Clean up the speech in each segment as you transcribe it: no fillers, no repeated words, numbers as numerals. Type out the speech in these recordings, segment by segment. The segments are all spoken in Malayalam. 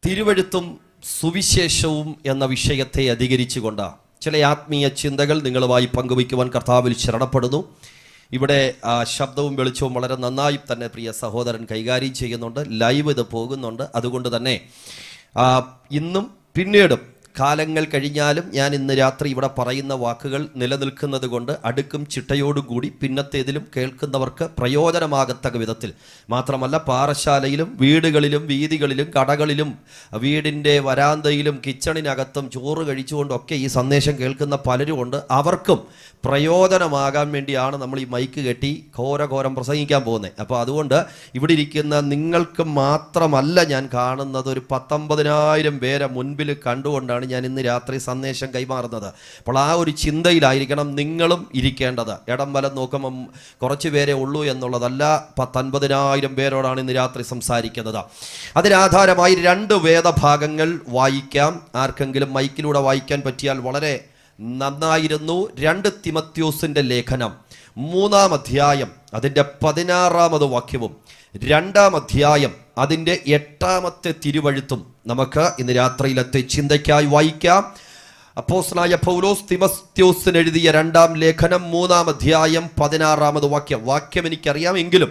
തിരുവെഴുത്തും സുവിശേഷവും എന്ന വിഷയത്തെ അധികരിച്ചുകൊണ്ട് ചില ആത്മീയ ചിന്തകൾ നിങ്ങളുമായി പങ്കുവയ്ക്കുവാൻ കർത്താവിൽ ശരണപ്പെടുന്നു. ഇവിടെ ശബ്ദവും വെളിച്ചവും വളരെ നന്നായി തന്നെ പ്രിയ സഹോദരൻ കൈകാര്യം ചെയ്യുന്നുണ്ട്. ലൈവ് ഇത് പോകുന്നുണ്ട്. അതുകൊണ്ട് തന്നെ ഇന്നും പിന്നീടും കാലങ്ങൾ കഴിഞ്ഞാലും ഞാൻ ഇന്ന് രാത്രി ഇവിടെ പറയുന്ന വാക്കുകൾ നിലനിൽക്കുന്നത് കൊണ്ട് അടുക്കും ചിട്ടയോടുകൂടി പിന്നത്തേതിലും കേൾക്കുന്നവർക്ക് പ്രയോജനമാകത്തക്ക വിധത്തിൽ മാത്രമല്ല, പാറശാലയിലും വീടുകളിലും വീതികളിലും കടകളിലും വീടിൻ്റെ വരാന്തയിലും കിച്ചണിനകത്തും ചോറ് കഴിച്ചുകൊണ്ടൊക്കെ ഈ സന്ദേശം കേൾക്കുന്ന പലരുമുണ്ട്. അവർക്കും പ്രയോജനമാകാൻ വേണ്ടിയാണ് നമ്മൾ ഈ മൈക്ക് കെട്ടി ഘോരം പ്രസംഗിക്കാൻ പോകുന്നത്. അപ്പോൾ അതുകൊണ്ട് ഇവിടെ ഇരിക്കുന്ന നിങ്ങൾക്ക് മാത്രമല്ല ഞാൻ കാണുന്നത്, ഒരു 19,000 പേരെ മുൻപിൽ കണ്ടുകൊണ്ടാണ് ഞാൻ ഇന്ന് രാത്രി സന്ദേശം കൈമാറുന്നത്. അപ്പോൾ ആ ഒരു ചിന്തയിലായിരിക്കണം നിങ്ങളും ഇരിക്കേണ്ടത്. ഇടം വലം നോക്കുമ്പം കുറച്ച് പേരെ ഉള്ളൂ എന്നുള്ളതല്ല, 19,000 പേരോടാണ് ഇന്ന് രാത്രി സംസാരിക്കുന്നത്. അതിനാധാരമായി 2 വേദഭാഗങ്ങൾ വായിക്കാം. ആർക്കെങ്കിലും മൈക്കിലൂടെ വായിക്കാൻ പറ്റിയാൽ വളരെ നന്നായിരുന്നു. 2 തിമത്യോസിൻ്റെ ലേഖനം 3-ാം അധ്യായം അതിൻ്റെ 16-ാമത് വാക്യവും 2-ാം അധ്യായം അതിൻ്റെ 8-ാമത്തെ തിരുവഴുത്തും നമുക്ക് ഇന്ന് രാത്രിയിലത്തെ ചിന്തയ്ക്കായി വായിക്കാം. അപ്പോസ്തലനായ പൗലോസ് തിമത്യോസിന് എഴുതിയ 2-ാം ലേഖനം 3-ാം അധ്യായം 16-ാമത് വാക്യം എനിക്കറിയാം, എങ്കിലും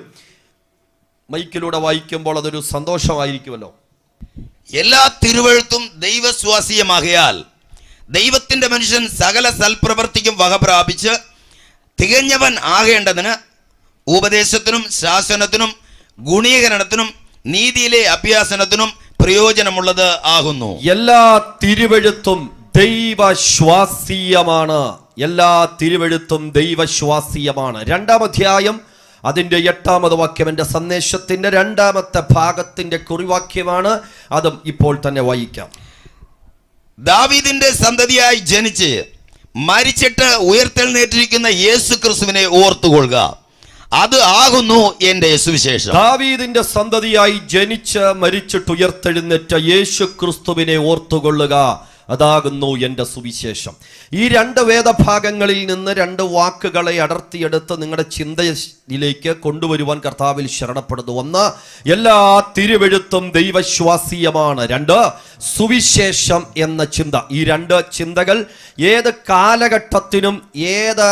മൈക്കിലൂടെ വായിക്കുമ്പോൾ അതൊരു സന്തോഷമായിരിക്കുമല്ലോ. എല്ലാ തിരുവഴുത്തും ദൈവസ്വാസീയമാകയാൽ ദൈവത്തിന്റെ മനുഷ്യൻ സകല സൽപ്രവർത്തിക്കും വക പ്രാപിച്ച് തികഞ്ഞവൻ ആകേണ്ടതിന് ഉപദേശത്തിനും ശാസനത്തിനും ഗുണീകരണത്തിനും നീതിയിലെ അഭ്യാസനത്തിനും പ്രയോജനമുള്ളത് ആകുന്നു. എല്ലാ തിരുവെഴുത്തും ദൈവശ്വാസീയമാണ്. എല്ലാ തിരുവെഴുത്തും ദൈവശ്വാസീയമാണ്. 2-ാം അധ്യായം അതിൻ്റെ 8-ാമത് വാക്യം എൻ്റെ സന്ദേശത്തിൻ്റെ 2-ാമത്തെ ഭാഗത്തിൻ്റെ കുറിവാക്യമാണ്. അതും ഇപ്പോൾ തന്നെ വായിക്കാം. ദാവീദിന്റെ സന്തതിയായി ജനിച്ച് മരിച്ചിട്ട് ഉയർത്തെഴുന്നേറ്റിരിക്കുന്ന യേശു ക്രിസ്തുവിനെ ഓർത്തുകൊള്ളുക, അത് ആകുന്നു എന്റെ സുവിശേഷം. ദാവീദിന്റെ സന്തതിയായി ജനിച്ച് മരിച്ചിട്ട് ഉയർത്തെഴുന്നേറ്റ യേശു ക്രിസ്തുവിനെ ഓർത്തുകൊള്ളുക, അതാകുന്നു എൻ്റെ സുവിശേഷം. ഈ 2 വേദഭാഗങ്ങളിൽ നിന്ന് 2 വാക്കുകളെ അടർത്തിയെടുത്ത് നിങ്ങളുടെ ചിന്തയിലേക്ക് കൊണ്ടുവരുവാൻ കർത്താവിൽ ശരണപ്പെടുന്നു. 1, എല്ലാ തിരുവെഴുത്തും ദൈവശ്വാസീയമാണ്. 2, സുവിശേഷം എന്ന ചിന്ത. ഈ 2 ചിന്തകൾ ഏത് കാലഘട്ടത്തിനും ഏത്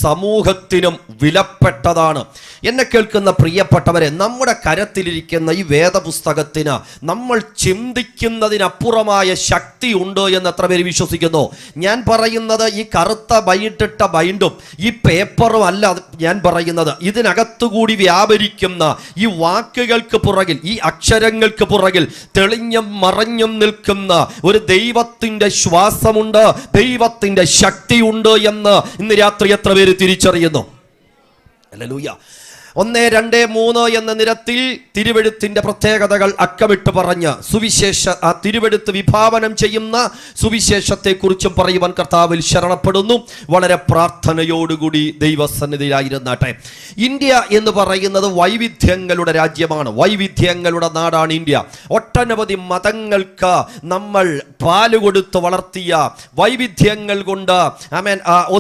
സമൂഹത്തിനും വിലപ്പെട്ടതാണ്. എന്നെ കേൾക്കുന്ന പ്രിയപ്പെട്ടവരെ, നമ്മുടെ കരത്തിലിരിക്കുന്ന ഈ വേദപുസ്തകത്തിന് നമ്മൾ ചിന്തിക്കുന്നതിനപ്പുറമായ ശക്തി ഉണ്ട് എന്ന് എത്ര പേര് വിശ്വസിക്കുന്നു? ഞാൻ പറയുന്നത് ഈ കറുത്ത ബൈറ്റിട്ട ബൈൻഡും ഈ പേപ്പറും അല്ല ഞാൻ പറയുന്നത്. ഇതിനകത്തുകൂടി വ്യാപരിക്കുന്ന ഈ വാക്കുകൾക്ക് പുറകിൽ, ഈ അക്ഷരങ്ങൾക്ക് പുറകിൽ തെളിഞ്ഞും മറഞ്ഞും നിൽക്കുന്ന ഒരു ദൈവത്തിൻ്റെ ശ്വാസമുണ്ട്, ദൈവത്തിൻ്റെ ശക്തിയുണ്ട് എന്ന് ഇന്ന് രാത്രി എത്ര പേര് തിരിച്ചറിയുന്നു? ഹല്ലേലൂയ. 1, 2, 3 എന്ന നിരത്തിൽ തിരുവെഴുത്തിന്റെ പ്രത്യേകതകൾ അക്കമിട്ട് പറഞ്ഞ് ആ തിരുവെഴുത്ത് വിഭാവനം ചെയ്യുന്ന സുവിശേഷത്തെ കുറിച്ചും പറയുവാൻ കർത്താവിൽ ശരണപ്പെടുന്നു. വളരെ പ്രാർത്ഥനയോടുകൂടി ദൈവസന്നിധിയിലായിരുന്നാട്ടെ. ഇന്ത്യ എന്ന് പറയുന്നത് വൈവിധ്യങ്ങളുടെ രാജ്യമാണ്, വൈവിധ്യങ്ങളുടെ നാടാണ് ഇന്ത്യ. ഒട്ടനവധി മതങ്ങൾക്ക് നമ്മൾ പാലുകൊടുത്ത് വളർത്തിയ വൈവിധ്യങ്ങൾ കൊണ്ട്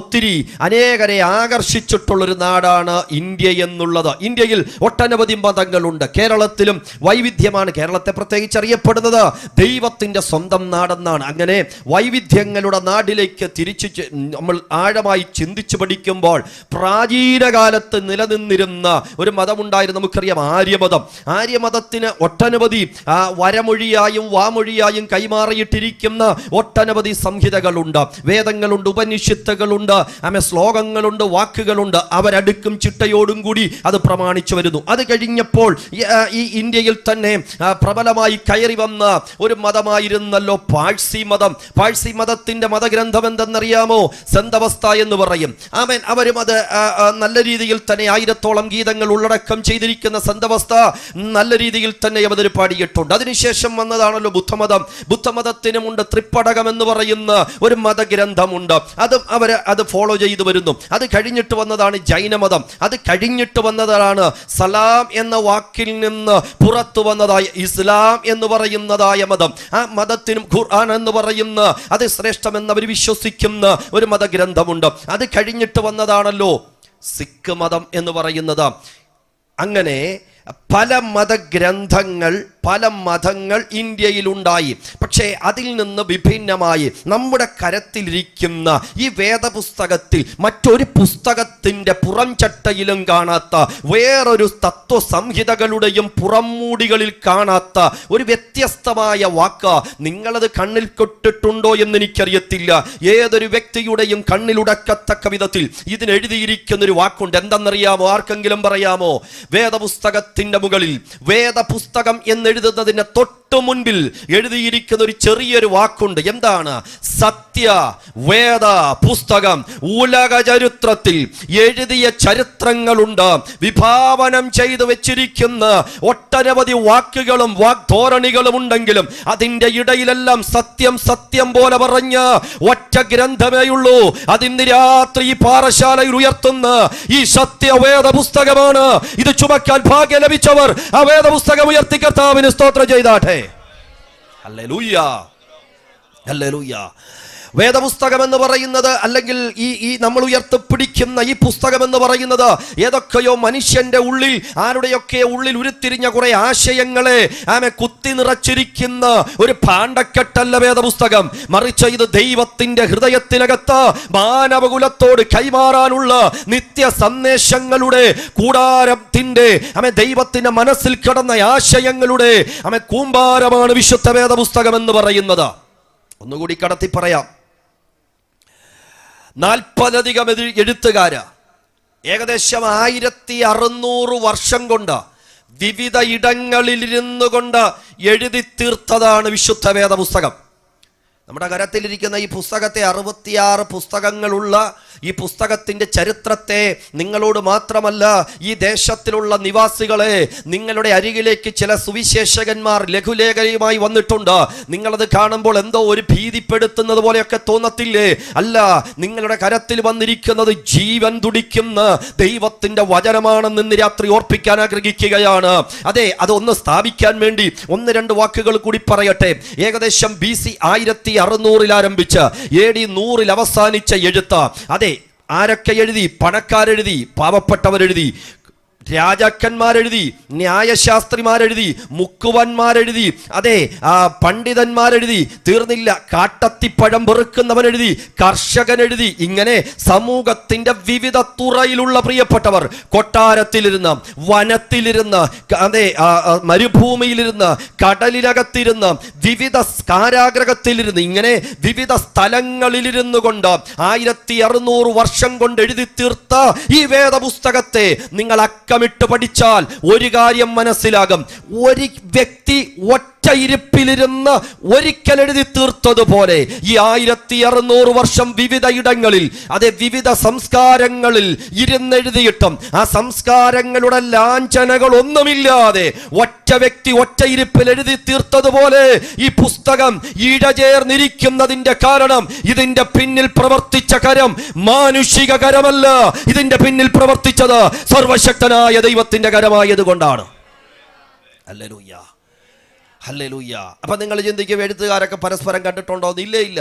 ഒത്തിരി അനേകരെ ആകർഷിച്ചിട്ടുള്ളൊരു നാടാണ് ഇന്ത്യ എന്നുള്ളത്. ഇന്ത്യയിൽ ഒട്ടനവധി മതങ്ങളുണ്ട്. കേരളത്തിലും വൈവിധ്യമാണ്. കേരളത്തെ പ്രത്യേകിച്ച് അറിയപ്പെടുന്നത് ദൈവത്തിന്റെ സ്വന്തം നാടെന്നാണ്. അങ്ങനെ വൈവിധ്യങ്ങളുടെ നാട്ടിലേക്ക് തിരിച്ചു നമ്മൾ ആഴമായി ചിന്തിച്ചു പഠിക്കുമ്പോൾ പ്രാചീന കാലത്ത് നിലനിന്നിരുന്ന ഒരു മതമുണ്ടായിരുന്നു. നമുക്കറിയാം, ആര്യമതം. ആര്യമതത്തിന് ഒട്ടനവധി വരമൊഴിയായും വാമൊഴിയായും കൈമാറിയിട്ടിരിക്കുന്ന ഒട്ടനവധി സംഹിതകളുണ്ട്, വേദങ്ങളുണ്ട്, ഉപനിഷത്തുകളുണ്ട്, ശ്ലോകങ്ങളുണ്ട്, വാക്കുകളുണ്ട്. അവരടുക്കും ചിട്ടയോടും കൂടി അത് പ്രമാണിച്ചു വരുന്നു. അത് കഴിഞ്ഞപ്പോൾ ഈ ഇന്ത്യയിൽ തന്നെ പ്രബലമായി കയറി വന്ന ഒരു മതമായിരുന്നല്ലോ പാഴ്സി മതം. പാഴ്സി മതത്തിന്റെ മതഗ്രന്ഥം എന്തെന്നറിയാമോ? സന്തവസ്ഥ എന്ന് പറയും. അവരും അത് നല്ല രീതിയിൽ തന്നെ 1000-ഓളം ഗീതങ്ങൾ ഉള്ളടക്കം ചെയ്തിരിക്കുന്ന സന്തവസ്ഥ നല്ല രീതിയിൽ തന്നെ അവർ പാടിയിട്ടുണ്ട്. അതിനുശേഷം വന്നതാണല്ലോ ബുദ്ധമതം. ബുദ്ധമതത്തിനുമുണ്ട് ത്രിപ്പടകം എന്ന് പറയുന്ന ഒരു മതഗ്രന്ഥമുണ്ട്. അതും അത് ഫോളോ ചെയ്തു വരുന്നു. അത് കഴിഞ്ഞിട്ട് വന്നതാണ് ജൈനമതം. അത് കഴിഞ്ഞിട്ട് വന്നതാണ് സലാം എന്ന വാക്കിൽ നിന്ന് പുറത്തു വന്നതായ ഇസ്ലാം എന്ന് പറയുന്നതായ മതം. ആ മതത്തിനും ഖുർആൻ എന്ന് പറയുന്ന അത് ശ്രേഷ്ഠമെന്ന് അവർ വിശ്വസിക്കുന്ന ഒരു മതഗ്രന്ഥമുണ്ട്. അത് കഴിഞ്ഞിട്ട് വന്നതാണല്ലോ സിഖ് മതം എന്ന് പറയുന്നത്. അങ്ങനെ പല മതങ്ങൾ ഇന്ത്യയിലുണ്ടായി. പക്ഷേ അതിൽ നിന്ന് വിഭിന്നമായി നമ്മുടെ കരത്തിലിരിക്കുന്ന ഈ വേദപുസ്തകത്തിൽ മറ്റൊരു പുസ്തകത്തിൻ്റെ പുറംചട്ടയിലും കാണാത്ത, വേറൊരു തത്വസംഹിതകളുടെയും പുറംമൂടികളിൽ കാണാത്ത ഒരു വ്യത്യസ്തമായ വാക്ക് നിങ്ങളത് കണ്ണിൽ കൊട്ടിട്ടുണ്ടോ എന്ന് എനിക്കറിയത്തില്ല. ഏതൊരു വ്യക്തിയുടെയും കണ്ണിലുടക്കത്തക്ക വിധത്തിൽ ഇതിനെഴുതിയിരിക്കുന്ന ഒരു വാക്കുണ്ട്. എന്തെന്നറിയാമോ? ആർക്കെങ്കിലും പറയാമോ? വേദപുസ്തകത്തിന്റെ മുകളിൽ വേദപുസ്തകം എന്നെഴുതുന്നതിന് തൊട്ടു മുൻപിൽ എഴുതിയിരിക്കുന്ന ഒരു ചെറിയൊരു വാക്കുണ്ട്. എന്താണ്? സത്യ വേദ പുസ്തകം. ഉലക ചരിത്രത്തിൽ എഴുതിയ ചരിത്രങ്ങളുണ്ട്. വിഭാവനം ചെയ്തു വെച്ചിരിക്കുന്ന ഒട്ടനവധി വാക്കുകളും വാഗ്ധോരണികളും ഉണ്ടെങ്കിലും അതിൻ്റെ ഇടയിലെല്ലാം സത്യം സത്യം പോലെ പറഞ്ഞ ഒറ്റ ഗ്രന്ഥമേയുള്ളൂ. അതിന്ന് രാത്രി ഈ പാറശാലയിൽ ഉയർത്തുന്ന ഈ സത്യവേദ പുസ്തകമാണ്. ഇത് ചുമക്കാൻ ഭാഗ്യം ലഭിച്ചവർ ആ വേദപുസ്തകം ഉയർത്തി കർത്താവിന് സ്തോത്രം ചെയ്താട്ടെ. Hallelujah, hallelujah. വേദപുസ്തകം എന്ന് പറയുന്നത്, അല്ലെങ്കിൽ ഈ നമ്മൾ ഉയർത്തിപ്പിടിക്കുന്ന ഈ പുസ്തകം എന്ന് പറയുന്നത് ഏതൊക്കെയോ മനുഷ്യന്റെ ഉള്ളിൽ, ആരുടെയൊക്കെ ഉള്ളിൽ ഉരുത്തിരിഞ്ഞ കുറെ ആശയങ്ങളെ കുത്തി നിറച്ചിരിക്കുന്ന ഒരു ഭാണ്ഡക്കെട്ടല്ല വേദപുസ്തകം. മറിച്ച് ഇത് ദൈവത്തിന്റെ ഹൃദയത്തിനകത്ത് മാനവകുലത്തോട് കൈമാറാനുള്ള നിത്യ സന്ദേശങ്ങളുടെ കൂടാരത്തിന്റെ ദൈവത്തിന്റെ മനസ്സിൽ കിടന്ന ആശയങ്ങളുടെ കൂമ്പാരമാണ് വിശുദ്ധ വേദപുസ്തകം എന്ന് പറയുന്നത്. ഒന്നുകൂടി കടത്തി പറയാം. 40-ലധികം എഴുത്തുകാര് ഏകദേശം 1600 വർഷം കൊണ്ട് വിവിധ ഇടങ്ങളിലിരുന്നു കൊണ്ട് എഴുതി തീർത്തതാണ് വിശുദ്ധ വേദപുസ്തകം. നമ്മുടെ കരത്തിലിരിക്കുന്ന ഈ പുസ്തകത്തെ 66 പുസ്തകങ്ങളുള്ള ഈ പുസ്തകത്തിൻ്റെ ചരിത്രത്തെ നിങ്ങളോട് മാത്രമല്ല, ഈ ദേശത്തിലുള്ള നിവാസികളെ, നിങ്ങളുടെ അരികിലേക്ക് ചില സുവിശേഷകന്മാർ ലഘുലേഖയുമായി വന്നിട്ടുണ്ട്. നിങ്ങളത് കാണുമ്പോൾ എന്തോ ഒരു ഭീതിപ്പെടുത്തുന്നത് പോലെയൊക്കെ തോന്നത്തില്ലേ? അല്ല, നിങ്ങളുടെ കരത്തിൽ വന്നിരിക്കുന്നത് ജീവൻ തുടിക്കുന്ന ദൈവത്തിൻ്റെ വചനമാണെന്ന് ഇന്ന് രാത്രി ഓർപ്പിക്കാൻ ആഗ്രഹിക്കുകയാണ്. അതെ, അതൊന്ന് സ്ഥാപിക്കാൻ വേണ്ടി 1-2 വാക്കുകൾ കൂടി പറയട്ടെ. ഏകദേശം BC 1600 ആരംഭിച്ച് AD 100 അവസാനിച്ച എഴുത്ത്. അതെ, ആരൊക്കെ എഴുതി? പണക്കാരെഴുതി, പാവപ്പെട്ടവരെഴുതി, രാജാക്കന്മാരെഴുതി, ന്യായശാസ്ത്രിമാരെഴുതി, മുക്കുവന്മാരെഴുതി, അതെ പണ്ഡിതന്മാരെഴുതി. തീർന്നില്ല, കാട്ടത്തിപ്പഴം പെറുക്കുന്നവനെഴുതി, കർഷകനെഴുതി. ഇങ്ങനെ സമൂഹത്തിന്റെ വിവിധ തുറയിലുള്ള പ്രിയപ്പെട്ടവർ കൊട്ടാരത്തിലിരുന്ന്, വനത്തിലിരുന്ന്, അതെ മരുഭൂമിയിലിരുന്ന്, കടലിനകത്തിരുന്ന്, വിവിധ കാരാഗ്രഹത്തിലിരുന്ന്, ഇങ്ങനെ വിവിധ സ്ഥലങ്ങളിലിരുന്നു കൊണ്ട് 1600 വർഷം കൊണ്ട് എഴുതി തീർത്ത ഈ വേദപുസ്തകത്തെ നിങ്ങൾ അക്കമിട്ട് പഠിച്ചാൽ ഒരു കാര്യം മനസ്സിലാകും. ഒരു വ്യക്തി ഒറ്റ ഇരിപ്പിലിരുന്ന് ഒരിക്കൽ എഴുതി തീർത്തതുപോലെ ഈ 1600 വർഷം വിവിധ ഇടങ്ങളിൽ, അതെ വിവിധ സംസ്കാരങ്ങളിൽ ഇരുന്നെഴുതിയിട്ടും ആ സംസ്കാരങ്ങളുടെ ലാഞ്ചനകൾ ഒന്നുമില്ലാതെ ഒറ്റ വ്യക്തി ഒറ്റ ഇരിപ്പിൽ എഴുതി തീർത്തതുപോലെ ഈ പുസ്തകം ഇഴചേർന്നിരിക്കുന്നതിന്റെ കാരണം ഇതിന്റെ പിന്നിൽ പ്രവർത്തിച്ച കരം മാനുഷിക കരമല്ല. ഇതിന്റെ പിന്നിൽ പ്രവർത്തിച്ചത് സർവശക്തനായ ദൈവത്തിന്റെ കരമായത് കൊണ്ടാണ്. Hallelujah, hallelujah. അപ്പൊ നിങ്ങൾ ചിന്തിക്കും, എഴുത്തുകാരൊക്കെ പരസ്പരം കണ്ടിട്ടുണ്ടോ? ഇല്ല.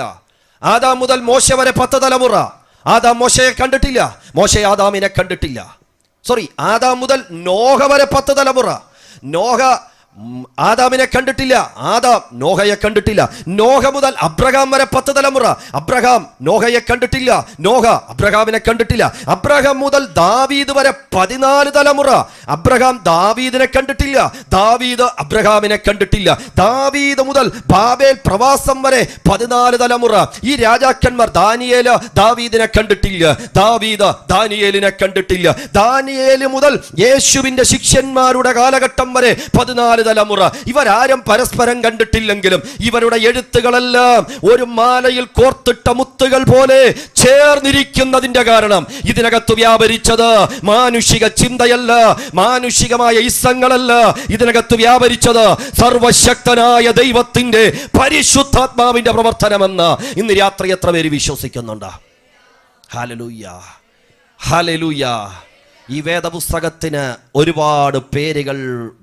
ആദാം മുതൽ മോശ വരെ 10 തലമുറ. ആദാം മോശയെ കണ്ടിട്ടില്ല, മോശ ആദാമിനെ കണ്ടിട്ടില്ല. ആദാം മുതൽ നോഹ വരെ 10 തലമുറ. നോഹ ആദാമിനെ കണ്ടിട്ടില്ല, ആദാം നോഹയെ കണ്ടിട്ടില്ല. നോഹ മുതൽ അബ്രഹാം വരെ 10 തലമുറ. അബ്രഹാം നോഹയെ കണ്ടിട്ടില്ല, നോഹ അബ്രഹാമിനെ കണ്ടിട്ടില്ല. അബ്രഹാം മുതൽ ദാവീദ് വരെ 14 തലമുറ. അബ്രഹാം ദാവീദിനെ കണ്ടിട്ടില്ല, ദാവീദ് അബ്രഹാമിനെ കണ്ടിട്ടില്ല. ദാവീദ് മുതൽ ബാബേൽ പ്രവാസം വരെ 14 തലമുറ. ഈ രാജാക്കന്മാർ, ദാനിയേല് ദാവീദിനെ കണ്ടിട്ടില്ല, ദാവീദ് ദാനിയേലിനെ കണ്ടിട്ടില്ല. ദാനിയേല് മുതൽ യേശുവിന്റെ ശിഷ്യന്മാരുടെ കാലഘട്ടം വരെ 14 തലമുറ. ഇവരാരും പരസ്പരം കണ്ടിട്ടില്ലെങ്കിലും ഇവരുടെ എഴുത്തുകളെല്ലാം ഒരു മാലയിൽ കോർത്തിട്ട മുത്തുകൾ പോലെ ചേർന്നിരിക്കുന്നതിന്റെ കാരണം ഇതിനകത്ത് വ്യാപരിച്ചത് മാനുഷിക ചിന്തയല്ല, മാനുഷികമായ ഇസങ്ങളല്ല. ഇതിനകത്ത് വ്യാപരിച്ചത് സർവശക്തനായ ദൈവത്തിന്റെ പരിശുദ്ധാത്മാവിന്റെ പ്രവർത്തനമെന്ന് ഇന്ന് രാത്രി എത്ര പേര് വിശ്വസിക്കുന്നുണ്ട്? Hallelujah, hallelujah. ഈ വേദപുസ്തകത്തിന് ഒരുപാട് പേരുകൾ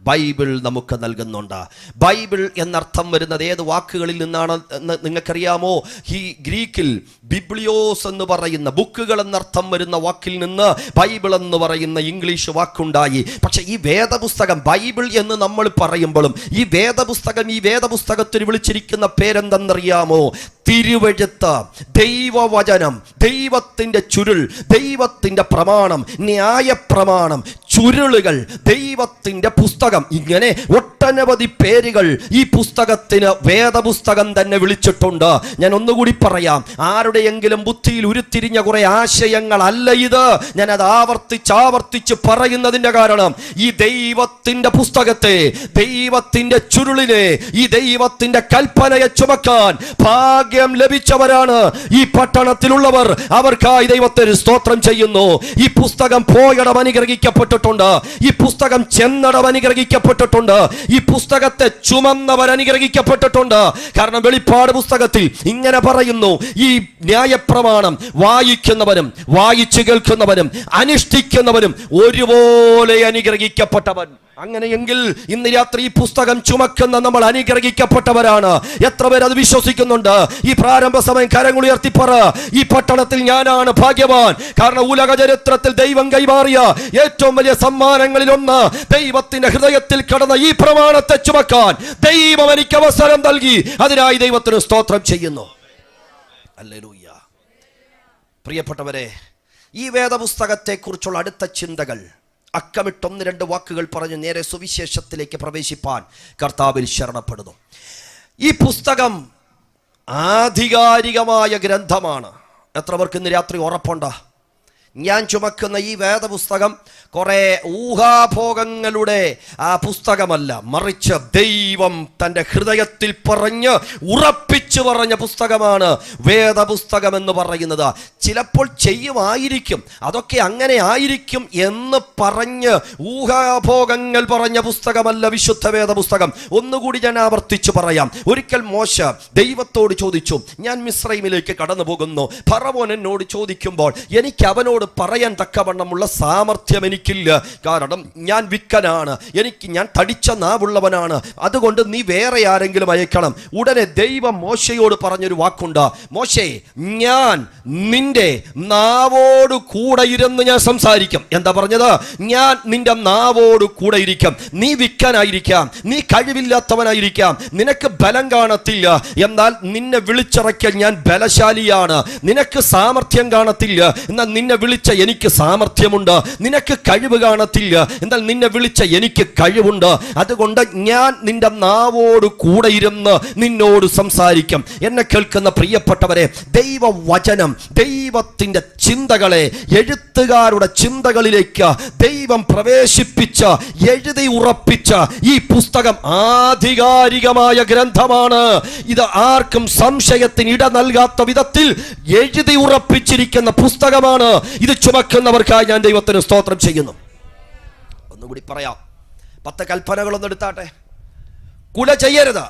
ബൈബിൾ നമുക്ക് നൽകുന്നുണ്ട്. ബൈബിൾ എന്നർത്ഥം വരുന്നത് ഏത് വാക്കുകളിൽ നിന്നാണ് എന്ന് നിങ്ങൾക്കറിയാമോ? ഈ ഗ്രീക്കിൽ ബിബ്ലിയോസ് എന്ന് പറയുന്ന ബുക്കുകൾ എന്നർത്ഥം വരുന്ന വാക്കിൽ നിന്ന് ബൈബിൾ എന്ന് പറയുന്ന ഇംഗ്ലീഷ് വാക്കുണ്ടായി. പക്ഷെ ഈ വേദപുസ്തകം ബൈബിൾ എന്ന് നമ്മൾ പറയുമ്പോഴും ഈ വേദപുസ്തകത്തിന് വിളിച്ചിരിക്കുന്ന പേരെന്തെന്നറിയാമോ? തിരുവെഴുത്ത്, ദൈവവചനം, ദൈവത്തിൻ്റെ ചുരുൾ, ദൈവത്തിൻ്റെ പ്രമാണം, ന്യായപ്രമാണം, ചുരുളുകൾ, ദൈവത്തിൻ്റെ പുസ്തകം, ഇങ്ങനെ ഒട്ടനവധി പേരുകൾ ഈ പുസ്തകത്തിന് വേദപുസ്തകം തന്നെ വിളിച്ചിട്ടുണ്ട്. ഞാൻ ഒന്നുകൂടി പറയാം, ആരുടെയെങ്കിലും ബുദ്ധിയിൽ ഉരുത്തിരിഞ്ഞ കുറെ ആശയങ്ങളല്ല ഇത്. ഞാനത് ആവർത്തിച്ച് പറയുന്നതിൻ്റെ കാരണം ഈ ദൈവത്തിൻ്റെ പുസ്തകത്തെ, ദൈവത്തിൻ്റെ ചുരുളിനെ, ഈ ദൈവത്തിൻ്റെ കൽപ്പനയെ ചുമക്കാൻ ഭാഗ്യം ലഭിച്ചവരാണ് ഈ പട്ടണത്തിലുള്ളവർ. അവർക്കായി ദൈവത്തിന് സ്തോത്രം ചെയ്യുന്നു. ഈ പുസ്തകം പോയടം അനുഗ്രഹിക്കപ്പെട്ടിട്ടുണ്ട്. ഈ പുസ്തകം ചെന്നടം അനുഗ്രഹിക്കപ്പെട്ടിട്ടുണ്ട്. ഈ പുസ്തകത്തെ ചുമന്നവർ അനുഗ്രഹിക്കപ്പെട്ടിട്ടുണ്ട്. കാരണം വെളിപ്പാട് പുസ്തകത്തിൽ ഇങ്ങനെ പറയുന്നു, ഈ ന്യായപ്രമാണം വായിക്കുന്നവനും വായിച്ചു കേൾക്കുന്നവനും അനുഷ്ഠിക്കുന്നവനും ഒരുപോലെ അനുഗ്രഹിക്കപ്പെട്ടവൻ. അങ്ങനെയെങ്കിൽ ഇന്ന് രാത്രി ഈ പുസ്തകം ചുമക്കുന്ന നമ്മൾ അനുഗ്രഹിക്കപ്പെട്ടവരാണ്. എത്ര പേർ അത് വിശ്വസിക്കുന്നുണ്ട്? ഈ പ്രാരംഭ സമയം കരങ്ങൾ ഉയർത്തി പറ, ഈ പട്ടണത്തിൽ ഞാനാണ് ഭാഗ്യവാൻ. കാരണം ഉലക ചരിത്രത്തിൽ ദൈവം കൈമാറിയ ഏറ്റവും വലിയ സമ്മാനങ്ങളിൽ ഒന്ന് ദൈവത്തിന്റെ ഹൃദയത്തിൽ കടന്ന ഈ പ്രമാണത്തെ ചുമക്കാൻ ദൈവം എനിക്ക് അവസരം നൽകി. അതിനായി ദൈവത്തിന് സ്തോത്രം ചെയ്യുന്നു. ഹല്ലേലൂയ. പ്രിയപ്പെട്ടവരെ, ഈ വേദപുസ്തകത്തെ കുറിച്ചുള്ള അടുത്ത ചിന്തകൾ അക്കമിട്ട് 1-2 വാക്കുകൾ പറഞ്ഞ് നേരെ സുവിശേഷത്തിലേക്ക് പ്രവേശിപ്പാൻ കർത്താവിൽ ശരണപ്പെടുന്നു. ഈ പുസ്തകം ആധികാരികമായ ഗ്രന്ഥമാണ്. എത്ര പേർക്ക് ഇന്ന് രാത്രി ഉറപ്പുണ്ട്? ഞാൻ ചുമക്കുന്ന ഈ വേദപുസ്തകം കുറെ ഊഹാഭോഗങ്ങളുടെ പുസ്തകമല്ല, മറിച്ച് ദൈവം തൻ്റെ ഹൃദയത്തിൽ പറഞ്ഞ് ഉറപ്പിച്ചു പറഞ്ഞ പുസ്തകമാണ് വേദപുസ്തകം എന്ന് പറയുന്നത്. ചിലപ്പോൾ ചെയ്യുമായിരിക്കും, അതൊക്കെ അങ്ങനെ ആയിരിക്കും എന്ന് പറഞ്ഞ് ഊഹാഭോഗങ്ങൾ പറഞ്ഞ പുസ്തകമല്ല വിശുദ്ധ വേദപുസ്തകം. ഒന്നുകൂടി ഞാൻ ആവർത്തിച്ചു പറയാം. ഒരിക്കൽ മോശ ദൈവത്തോട് ചോദിച്ചു, ഞാൻ മിസ്രൈമിലേക്ക് കടന്നു പോകുന്നു. ഫറവോൻ എന്നോട് ചോദിക്കുമ്പോൾ എനിക്ക് അവനോട് പറയാൻ തക്കവണ്ണമുള്ള സാമർഥ്യം എനിക്കില്ല. കാരണം ഞാൻ വിക്കനാണ്, ഞാൻ തടിച്ച നാവുള്ളവനാണ്. അതുകൊണ്ട് നീ വേറെ ആരെങ്കിലും അയക്കണം. ഉടനെ ദൈവം മോശയോട് പറഞ്ഞൊരു വാക്കുണ്ട്, മോശേ, ഞാൻ നിന്റെ നാവോട് കൂടെ ഇരുന്ന് ഞാൻ സംസാരിക്കും. എന്താ പറഞ്ഞത്? ഞാൻ നിന്റെ നാവോട് കൂടെ ഇരിക്കും. നീ വിക്കനായിരിക്കാം, നീ കഴിവില്ലാത്തവനായിരിക്കാം, നിനക്ക് ബലം കാണത്തില്ല, എന്നാൽ നിന്നെ വിളിച്ചിറക്കിയ ഞാൻ ബലശാലിയാണ്. നിനക്ക് സാമർഥ്യം കാണത്തില്ല, എന്നാൽ നിന്നെ വിളിച്ച എനിക്ക് സാമർഥ്യമുണ്ട്. നിനക്ക് കഴിവ് കാണത്തില്ല, എന്നാൽ നിന്നെ വിളിച്ച എനിക്ക് കഴിവുണ്ട്. അതുകൊണ്ട് ഞാൻ നിന്റെ നാവോട് കൂടെ ഇരുന്ന് നിന്നോട് സംസാരിക്കും. എന്നെ കേൾക്കുന്ന പ്രിയപ്പെട്ടവരെ, ദൈവവചനം, ദൈവത്തിന്റെ ചിന്തകളെ എഴുത്തുകാരുടെ ചിന്തകളിലേക്ക് ദൈവം പ്രവേശിപ്പിച്ച, എഴുതി ഉറപ്പിച്ച ഈ പുസ്തകം ആധികാരികമായ ഗ്രന്ഥമാണ്. ഇത് ആർക്കും സംശയത്തിന് ഇട നൽകാത്ത വിധത്തിൽ എഴുതി ഉറപ്പിച്ചിരിക്കുന്ന പുസ്തകമാണ്. ഇത് ചുമക്കുന്നവർക്കായി ഞാൻ ദൈവത്തിന് സ്തോത്രം ചെയ്യുന്നു. ഒന്നുകൂടി പറയാം, 10 കൽപ്പനകളൊന്നും എടുത്താട്ടെ. കുല ചെയ്യരുത്,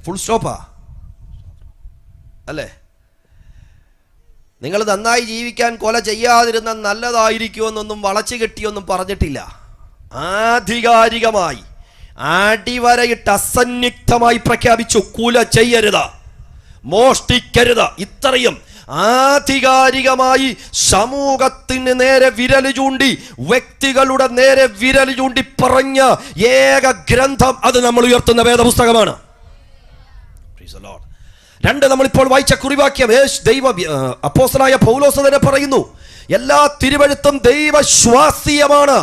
ഫുൾ സ്റ്റോപ്പാ അല്ലേ? നിങ്ങൾ നന്നായി ജീവിക്കാൻ കൊല ചെയ്യാതിരുന്ന നല്ലതായിരിക്കുമെന്നൊന്നും വളച്ചു കെട്ടിയൊന്നും പറഞ്ഞിട്ടില്ല. ആധികാരികമായി അടിവരയിട്ട് അസന്നിഗ്ധമായി പ്രഖ്യാപിച്ചു, കുല ചെയ്യരുത്, മോഷ്ടിക്കരുത്. ഇത്രയും ആധികാരികമായി സമൂഹത്തിന് നേരെ വിരൽ ചൂണ്ടി, വ്യക്തികളുടെ നേരെ വിരൽ ചൂണ്ടി പറഞ്ഞ ഏക ഗ്രന്ഥം അത് നമ്മൾ ഉയർത്തുന്ന വേദപുസ്തകമാണ്. 2, നമ്മളിപ്പോൾ വായിച്ച കുറിവാക്യം അപ്പോസ്തലനായ പൗലോസ് തന്നെ പറയുന്നു, എല്ലാ തിരുവെഴുത്തും ദൈവശ്വാസീയമാണ്.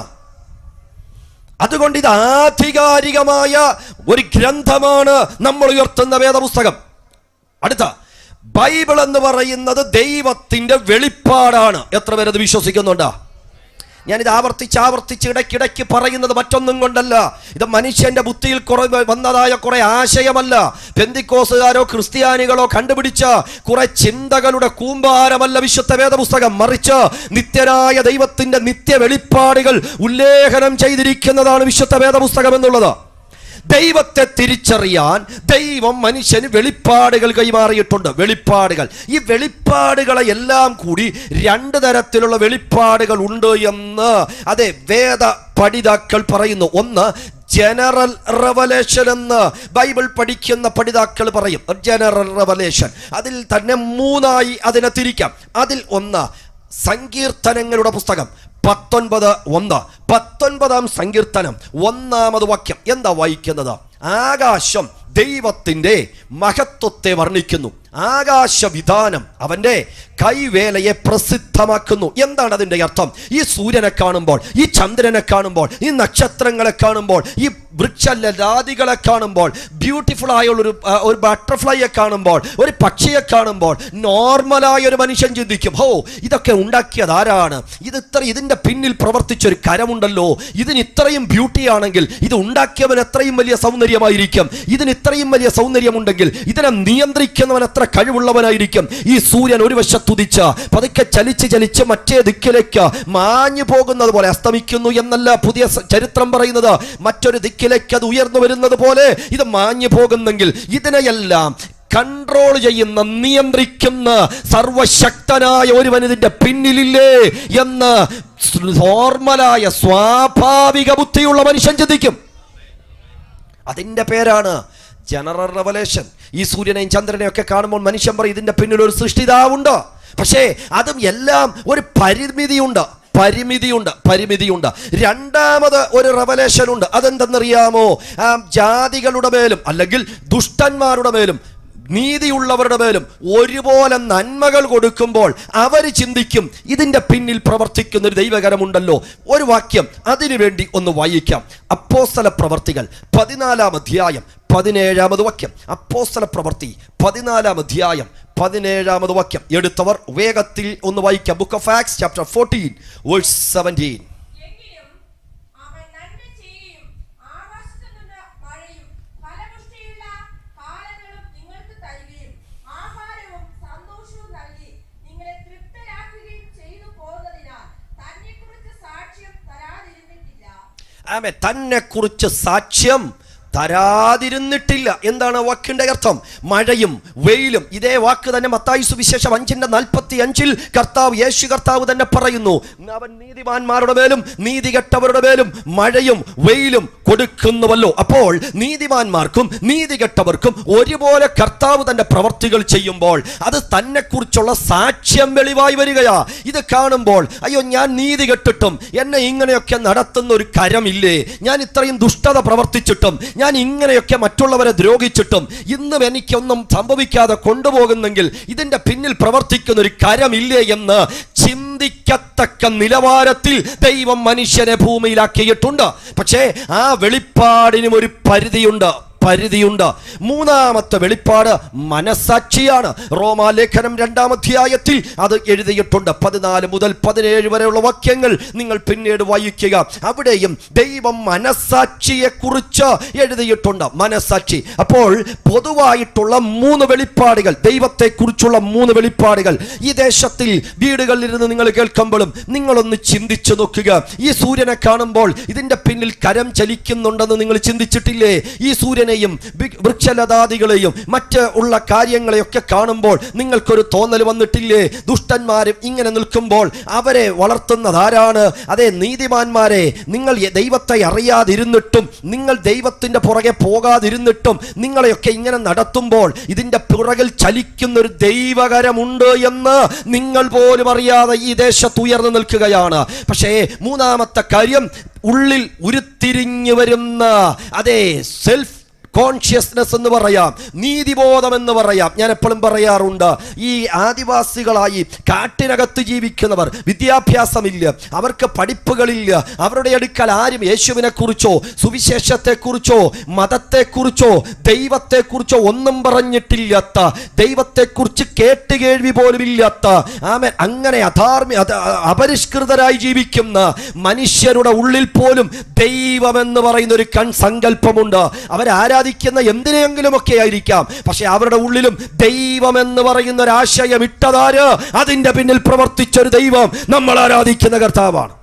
അതുകൊണ്ട് ഇത് ആധികാരികമായ ഒരു ഗ്രന്ഥമാണ് നമ്മൾ ഉയർത്തുന്ന വേദപുസ്തകം. അടുത്ത, ബൈബിൾ എന്ന് പറയുന്നത് ദൈവത്തിന്റെ വെളിപ്പാടാണ്. എത്ര പേരത് വിശ്വസിക്കുന്നുണ്ട്? ഞാനിത് ആവർത്തിച്ച് ഇടയ്ക്കിടയ്ക്ക് പറയുന്നത് മറ്റൊന്നും കൊണ്ടല്ല. ഇത് മനുഷ്യന്റെ ബുദ്ധിയിൽ വന്നതായ കുറെ ആശയമല്ല, പെന്തിക്കോസുകാരോ ക്രിസ്ത്യാനികളോ കണ്ടുപിടിച്ച കുറെ ചിന്തകളുടെ കൂമ്പാരമല്ല വിശുദ്ധ വേദപുസ്തകം. മറിച്ച് നിത്യനായ ദൈവത്തിന്റെ നിത്യ വെളിപ്പാടുകൾ ഉല്ലേഖനം ചെയ്തിരിക്കുന്നതാണ് വിശുദ്ധ വേദപുസ്തകം എന്നുള്ളത്. ദൈവത്തെ തിരിച്ചറിയാൻ ദൈവം മനുഷ്യന് വെളിപ്പാടുകൾ കൈമാറിയിട്ടുണ്ട്. വെളിപ്പാടുകൾ, ഈ വെളിപ്പാടുകളെ എല്ലാം കൂടി രണ്ട് തരത്തിലുള്ള വെളിപ്പാടുകൾ ഉണ്ട് എന്ന് അതെ വേദ പഠിതാക്കൾ പറയുന്നു. ഒന്ന് ജനറൽ റെവലേഷൻ എന്ന് ബൈബിൾ പഠിക്കുന്ന പഠിതാക്കൾ പറയും. ജനറൽ റെവലേഷൻ, അതിൽ തന്നെ മൂന്നായി അതിനെ തിരിക്കാം. അതിൽ ഒന്ന് സങ്കീർത്തനങ്ങളുടെ പുസ്തകം 19:1. സങ്കീർത്തനം 1-ാമത് വാക്യം എന്താ വായിക്കുന്നത്? ആകാശം ദൈവത്തിന്റെ മഹത്വത്തെ വർണ്ണിക്കുന്നു, ആകാശവിധാനം അവന്റെ കൈവേലയെ പ്രസിദ്ധമാക്കുന്നു. എന്താണ് അതിന്റെ അർത്ഥം? ഈ സൂര്യനെ കാണുമ്പോൾ, ഈ ചന്ദ്രനെ കാണുമ്പോൾ, ഈ നക്ഷത്രങ്ങളെ കാണുമ്പോൾ, ഈ വൃക്ഷലതാദികളെ കാണുമ്പോൾ, ബ്യൂട്ടിഫുൾ ആയ ഒരു ബട്ടർഫ്ലൈയെ കാണുമ്പോൾ, ഒരു പക്ഷിയെ കാണുമ്പോൾ നോർമലായ ഒരു മനുഷ്യൻ ചിന്തിക്കും, ഹോ ഇതൊക്കെ ഉണ്ടാക്കിയത് ആരാണ്? ഇതിന്റെ പിന്നിൽ പ്രവർത്തിച്ചൊരു കരമുണ്ടല്ലോ. ഇതിന് ഇത്രയും ബ്യൂട്ടി ആണെങ്കിൽ ഇത് ഉണ്ടാക്കിയവൻ എത്രയും വലിയ സൗന്ദര്യമായിരിക്കും. ഇതിന് ഇത്രയും വലിയ സൗന്ദര്യമുണ്ടെങ്കിൽ ഇതിനെ നിയന്ത്രിക്കുന്നവൻ എത്ര കഴിവുള്ളവനായിരിക്കും. ഈ സൂര്യൻ ഒരു വശത്തുദിച്ച് പതുക്കെ ചലിച്ച് മറ്റേ ദിക്കിലേക്ക് മാഞ്ഞു പോകുന്നത് പോലെ അസ്തമിക്കുന്നു എന്നല്ല പുതിയ ചരിത്രം പറയുന്നത്. മറ്റൊരു ദിക്കിലേക്ക് അത് ഉയർന്നു വരുന്നത് പോലെ ഇത് മാഞ്ഞു പോകുന്നെങ്കിൽ ഇതിനെയെല്ലാം കൺട്രോൾ ചെയ്യുന്ന, നിയന്ത്രിക്കുന്ന സർവശക്തനായ ഒരുവൻ ഇതിന്റെ പിന്നിലില്ലേ എന്ന് നോർമലായ സ്വാഭാവിക ബുദ്ധിയുള്ള മനുഷ്യൻ ചിന്തിക്കും. അതിന്റെ പേരാണ് ജനറൽ റെവലേഷൻ. ഈ സൂര്യനെയും ചന്ദ്രനെയും ഒക്കെ കാണുമ്പോൾ മനുഷ്യൻ പറയും ഇതിന്റെ പിന്നിൽ ഒരു സൃഷ്ടിതാവുണ്ട്. പക്ഷേ അതും എല്ലാം ഒരു പരിമിതിയുണ്ട്. രണ്ടാമത് ഒരു റെവലേഷൻ ഉണ്ട്. അതെന്തെന്നറിയാമോ? ജാതികളുടെ മേലും അല്ലെങ്കിൽ ദുഷ്ടന്മാരുടെ മേലും നീതിയുള്ളവരുടെ മേലും ഒരുപോലെ നന്മകൾ കൊടുക്കുമ്പോൾ അവർ ചിന്തിക്കും ഇതിന്റെ പിന്നിൽ പ്രവർത്തിക്കുന്ന ഒരു ദൈവകരമുണ്ടല്ലോ. ഒരു വാക്യം അതിനു വേണ്ടി ഒന്ന് വായിക്കാം. അപ്പോസ്തല പ്രവർത്തികൾ 14-ാം അധ്യായം 17-ാമത് വാക്യം. അപ്പോസ്തല പ്രവർത്തി 14-ാം അധ്യായം 17-ാമത് വാക്യം. എടുത്തവർ വേഗത്തിൽ ഒന്ന് വായിക്കാം. Book of acts chapter 14 verse 17. ആമേൻ. തന്നെ കുറിച്ച് സാക്ഷ്യം തരാതിരുന്നിട്ടില്ല. എന്താണ് വാക്കിന്റെ അർത്ഥം? മഴയും വെയിലും. ഇതേ വാക്ക് തന്നെ മത്തായി സുവിശേഷം 5:45 യേശു കർത്താവ് തന്നെ പറയുന്നു, അവൻ നീതിമാന്മാരുടെ മേലും നീതികെട്ടവരുടെ മേലും മഴയും വെയിലും കൊടുക്കുന്നുവല്ലോ. അപ്പോൾ നീതിമാന്മാർക്കും നീതികെട്ടവർക്കും ഒരുപോലെ കർത്താവ് തന്റെ പ്രവർത്തികൾ ചെയ്യുമ്പോൾ അത് തന്നെ കുറിച്ചുള്ള സാക്ഷ്യം വെളിവായി വരികയാ. ഇത് കാണുമ്പോൾ അയ്യോ ഞാൻ നീതി കെട്ടിട്ടും എന്നെ ഇങ്ങനെയൊക്കെ നടത്തുന്ന ഒരു കരമില്ലേ, ഞാൻ ഇത്രയും ദുഷ്ടത പ്രവർത്തിച്ചിട്ടും ഞാൻ ഇങ്ങനെയൊക്കെ മറ്റുള്ളവരെ ദ്രോഹിച്ചിട്ടും ഇന്നും എനിക്കൊന്നും സംഭവിക്കാതെ കൊണ്ടുപോകുന്നെങ്കിൽ ഇതിന്റെ പിന്നിൽ പ്രവർത്തിക്കുന്ന ഒരു കരമില്ലേ എന്ന് ചിന്തിക്കത്തക്ക നിലവാരത്തിൽ ദൈവം മനുഷ്യനെ ഭൂമിയിലാക്കിയിട്ടുണ്ട്. പക്ഷേ ആ വെളിപ്പാടിനും ഒരു പരിധിയുണ്ട്. മൂന്നാമത്തെ വെളിപ്പാട് മനസാക്ഷിയാണ്. റോമാലേഖനം 2-ാം അധ്യായത്തിൽ അത് എഴുതിയിട്ടുണ്ട്. 14 മുതൽ 17 വരെയുള്ള വാക്യങ്ങൾ നിങ്ങൾ പിന്നീട് വായിക്കുക. അവിടെയും ദൈവം മനസാക്ഷിയെ കുറിച്ച് എഴുതിയിട്ടുണ്ട്. മനസാക്ഷി. അപ്പോൾ പൊതുവായിട്ടുള്ള 3 വെളിപ്പാടുകൾ, ദൈവത്തെ കുറിച്ചുള്ള 3 വെളിപ്പാടുകൾ ഈ ദേശത്തിൽ വീടുകളിലിരുന്ന് നിങ്ങൾ കേൾക്കുമ്പോഴും നിങ്ങളൊന്ന് ചിന്തിച്ചു നോക്കുക. ഈ സൂര്യനെ കാണുമ്പോൾ ഇതിന്റെ പിന്നിൽ കരം ചലിക്കുന്നുണ്ടെന്ന് നിങ്ങൾ ചിന്തിച്ചിട്ടില്ലേ? ഈ സൂര്യനെ വൃക്ഷലതാദികളെയും മറ്റ് ഉള്ള കാര്യങ്ങളെയൊക്കെ കാണുമ്പോൾ നിങ്ങൾക്കൊരു തോന്നൽ വന്നിട്ടില്ലേ? ദുഷ്ടന്മാരും ഇങ്ങനെ നിൽക്കുമ്പോൾ അവരെ വളർത്തുന്നത് ആരാണ്? അതേ നീതിമാന്മാരെ. നിങ്ങൾ ദൈവത്തെ അറിയാതിരുന്നിട്ടും നിങ്ങൾ ദൈവത്തിന്റെ പുറകെ പോകാതിരുന്നിട്ടും നിങ്ങളെയൊക്കെ ഇങ്ങനെ നടത്തുമ്പോൾ ഇതിന്റെ പുറകിൽ ചലിക്കുന്നൊരു ദൈവകരമുണ്ട് എന്ന് നിങ്ങൾ പോലും അറിയാതെ ഈ ദേശത്ത് ഉയർന്നു നിൽക്കുകയാണ്. പക്ഷേ മൂന്നാമത്തെ കാര്യം, ഉള്ളിൽ ഉരുത്തിരിഞ്ഞു വരുന്ന അതേ സെൽഫ് കോൺഷ്യസ്നെസ് എന്ന് പറയാം, നീതിബോധം എന്ന് പറയാം. ഞാൻ എപ്പോഴും പറയാറുണ്ട്, ഈ ആദിവാസികളായി കാട്ടിനകത്ത് ജീവിക്കുന്നവർ, വിദ്യാഭ്യാസമില്ല, അവർക്ക് പഠിപ്പുകളില്ല, അവരുടെ അടുക്കൽ ആരും യേശുവിനെ കുറിച്ചോ സുവിശേഷത്തെക്കുറിച്ചോ മതത്തെക്കുറിച്ചോ ദൈവത്തെക്കുറിച്ചോ ഒന്നും പറഞ്ഞിട്ടില്ലാത്ത, ദൈവത്തെക്കുറിച്ച് കേട്ടുകേൾവി പോലും ഇല്ലാത്ത, അങ്ങനെ അപരിഷ്കൃതരായി ജീവിക്കുന്ന മനുഷ്യരുടെ ഉള്ളിൽ പോലും ദൈവമെന്ന് പറയുന്ന ഒരു സങ്കല്പമുണ്ട്. അവരാരാധിക്കുന്ന എന്തിനെങ്കിലുമൊക്കെ ആയിരിക്കാം, പക്ഷെ അവരുടെ ഉള്ളിലും ദൈവമെന്ന് പറയുന്ന ഒരു ആശയം ഇട്ടതാര്? അതിന്റെ പിന്നിൽ പ്രവർത്തിച്ചൊരു ദൈവം, നമ്മൾ ആരാധിക്കുന്ന കർത്താവാണ്.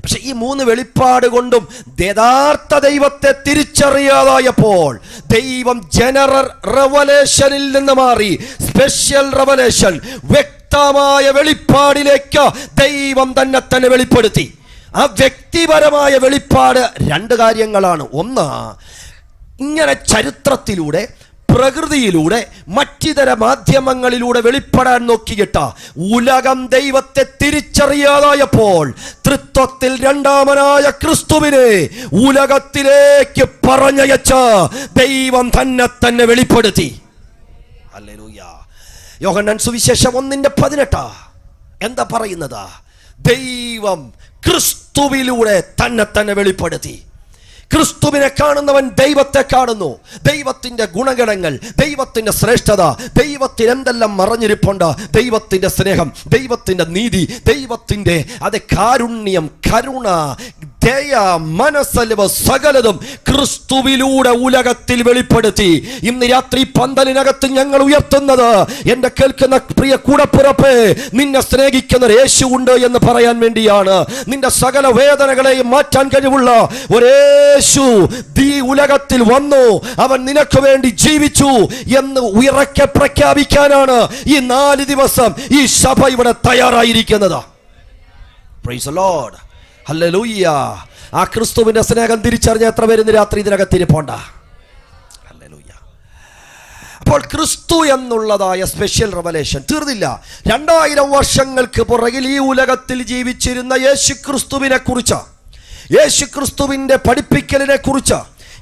പക്ഷെ ഈ 3 വെളിപ്പാട് കൊണ്ടും യഥാർത്ഥ ദൈവത്തെ തിരിച്ചറിയാതായപ്പോൾ ദൈവം ജനറൽ റെവലേഷനിൽ നിന്ന് മാറി സ്പെഷ്യൽ റെവലേഷൻ, വ്യക്തമായ വെളിപ്പാടിലേക്ക് ദൈവം തന്നെ വെളിപ്പെടുത്തി. ആ വ്യക്തിപരമായ വെളിപ്പാട് 2 കാര്യങ്ങളാണ്. ഒന്ന്, ഇങ്ങനെ ചരിത്രത്തിലൂടെ, പ്രകൃതിയിലൂടെ, മറ്റിതര മാധ്യമങ്ങളിലൂടെ വെളിപ്പെടാൻ നോക്കിയിട്ട് ഉലകം ദൈവത്തെ തിരിച്ചറിയാതായപ്പോൾ തൃത്വത്തിൽ രണ്ടാമനായ ക്രിസ്തുവിനെ ഉലകത്തിലേക്ക് പറഞ്ഞയച്ച ദൈവം തന്നെ വെളിപ്പെടുത്തി. ഹല്ലേലൂയ. യോഹന്നാൻ സുവിശേഷം 1:18 എന്താ പറയുന്നത്? ദൈവം ക്രിസ്തുവിലൂടെ തന്നെ വെളിപ്പെടുത്തി. ക്രിസ്തുവിനെ കാണുന്നവൻ ദൈവത്തെ കാണുന്നു. ദൈവത്തിന്റെ ഗുണഗണങ്ങൾ, ദൈവത്തിന്റെ ശ്രേഷ്ഠത, ദൈവത്തിന് എന്തെല്ലാം മറഞ്ഞിരിപ്പുണ്ട്, ദൈവത്തിന്റെ സ്നേഹം, ദൈവത്തിന്റെ നീതി, ദൈവത്തിന്റെ കാരുണ്യം, കരുണ, ദയ, മനസ്സലിവ് സകലതും ക്രിസ്തുവിലൂടെ ഉലകത്തിൽ വെളിപ്പെടുത്തി. ഇന്ന് രാത്രി പന്തലിനകത്ത് ഞങ്ങൾ ഉയർത്തുന്നത്, എന്റെ കേൾക്കുന്ന പ്രിയ കൂടപ്പിറപ്പേ, നിന്നെ സ്നേഹിക്കുന്ന യേശു ഉണ്ട് എന്ന് പറയാൻ വേണ്ടിയാണ്. നിന്റെ സകല വേദനകളെയും മാറ്റാൻ കഴിവുള്ള ഒരേശു ഈ ഉലകത്തിൽ വന്നു, അവൻ നിനക്ക് വേണ്ടി ജീവിച്ചു എന്ന് ഉറക്കെ പ്രഖ്യാപിക്കാനാണ് ഈ 4 ദിവസം ഈ സഭ ഇവിടെ തയ്യാറായിരിക്കുന്നത്. Praise the Lord. ഹല്ലേലൂയ. ആ ക്രിസ്തുവിന്റെ സ്നേഹം തിരിച്ചറിഞ്ഞ എത്ര പേര് ഇന്ന് രാത്രി ഇതിനകത്തിരിപ്പുണ്ട? ഹല്ലേലൂയ. അപ്പോൾ ക്രിസ്തു എന്നുള്ളതായ സ്പെഷ്യൽ റെവലേഷൻ തീർന്നില്ല. 2000 വർഷങ്ങൾക്ക് പുറകിൽ ഈ ഉലകത്തിൽ ജീവിച്ചിരുന്ന യേശു ക്രിസ്തുവിനെ കുറിച്ച്, യേശു ക്രിസ്തുവിന്റെ പഠിപ്പിക്കലിനെ കുറിച്ച്,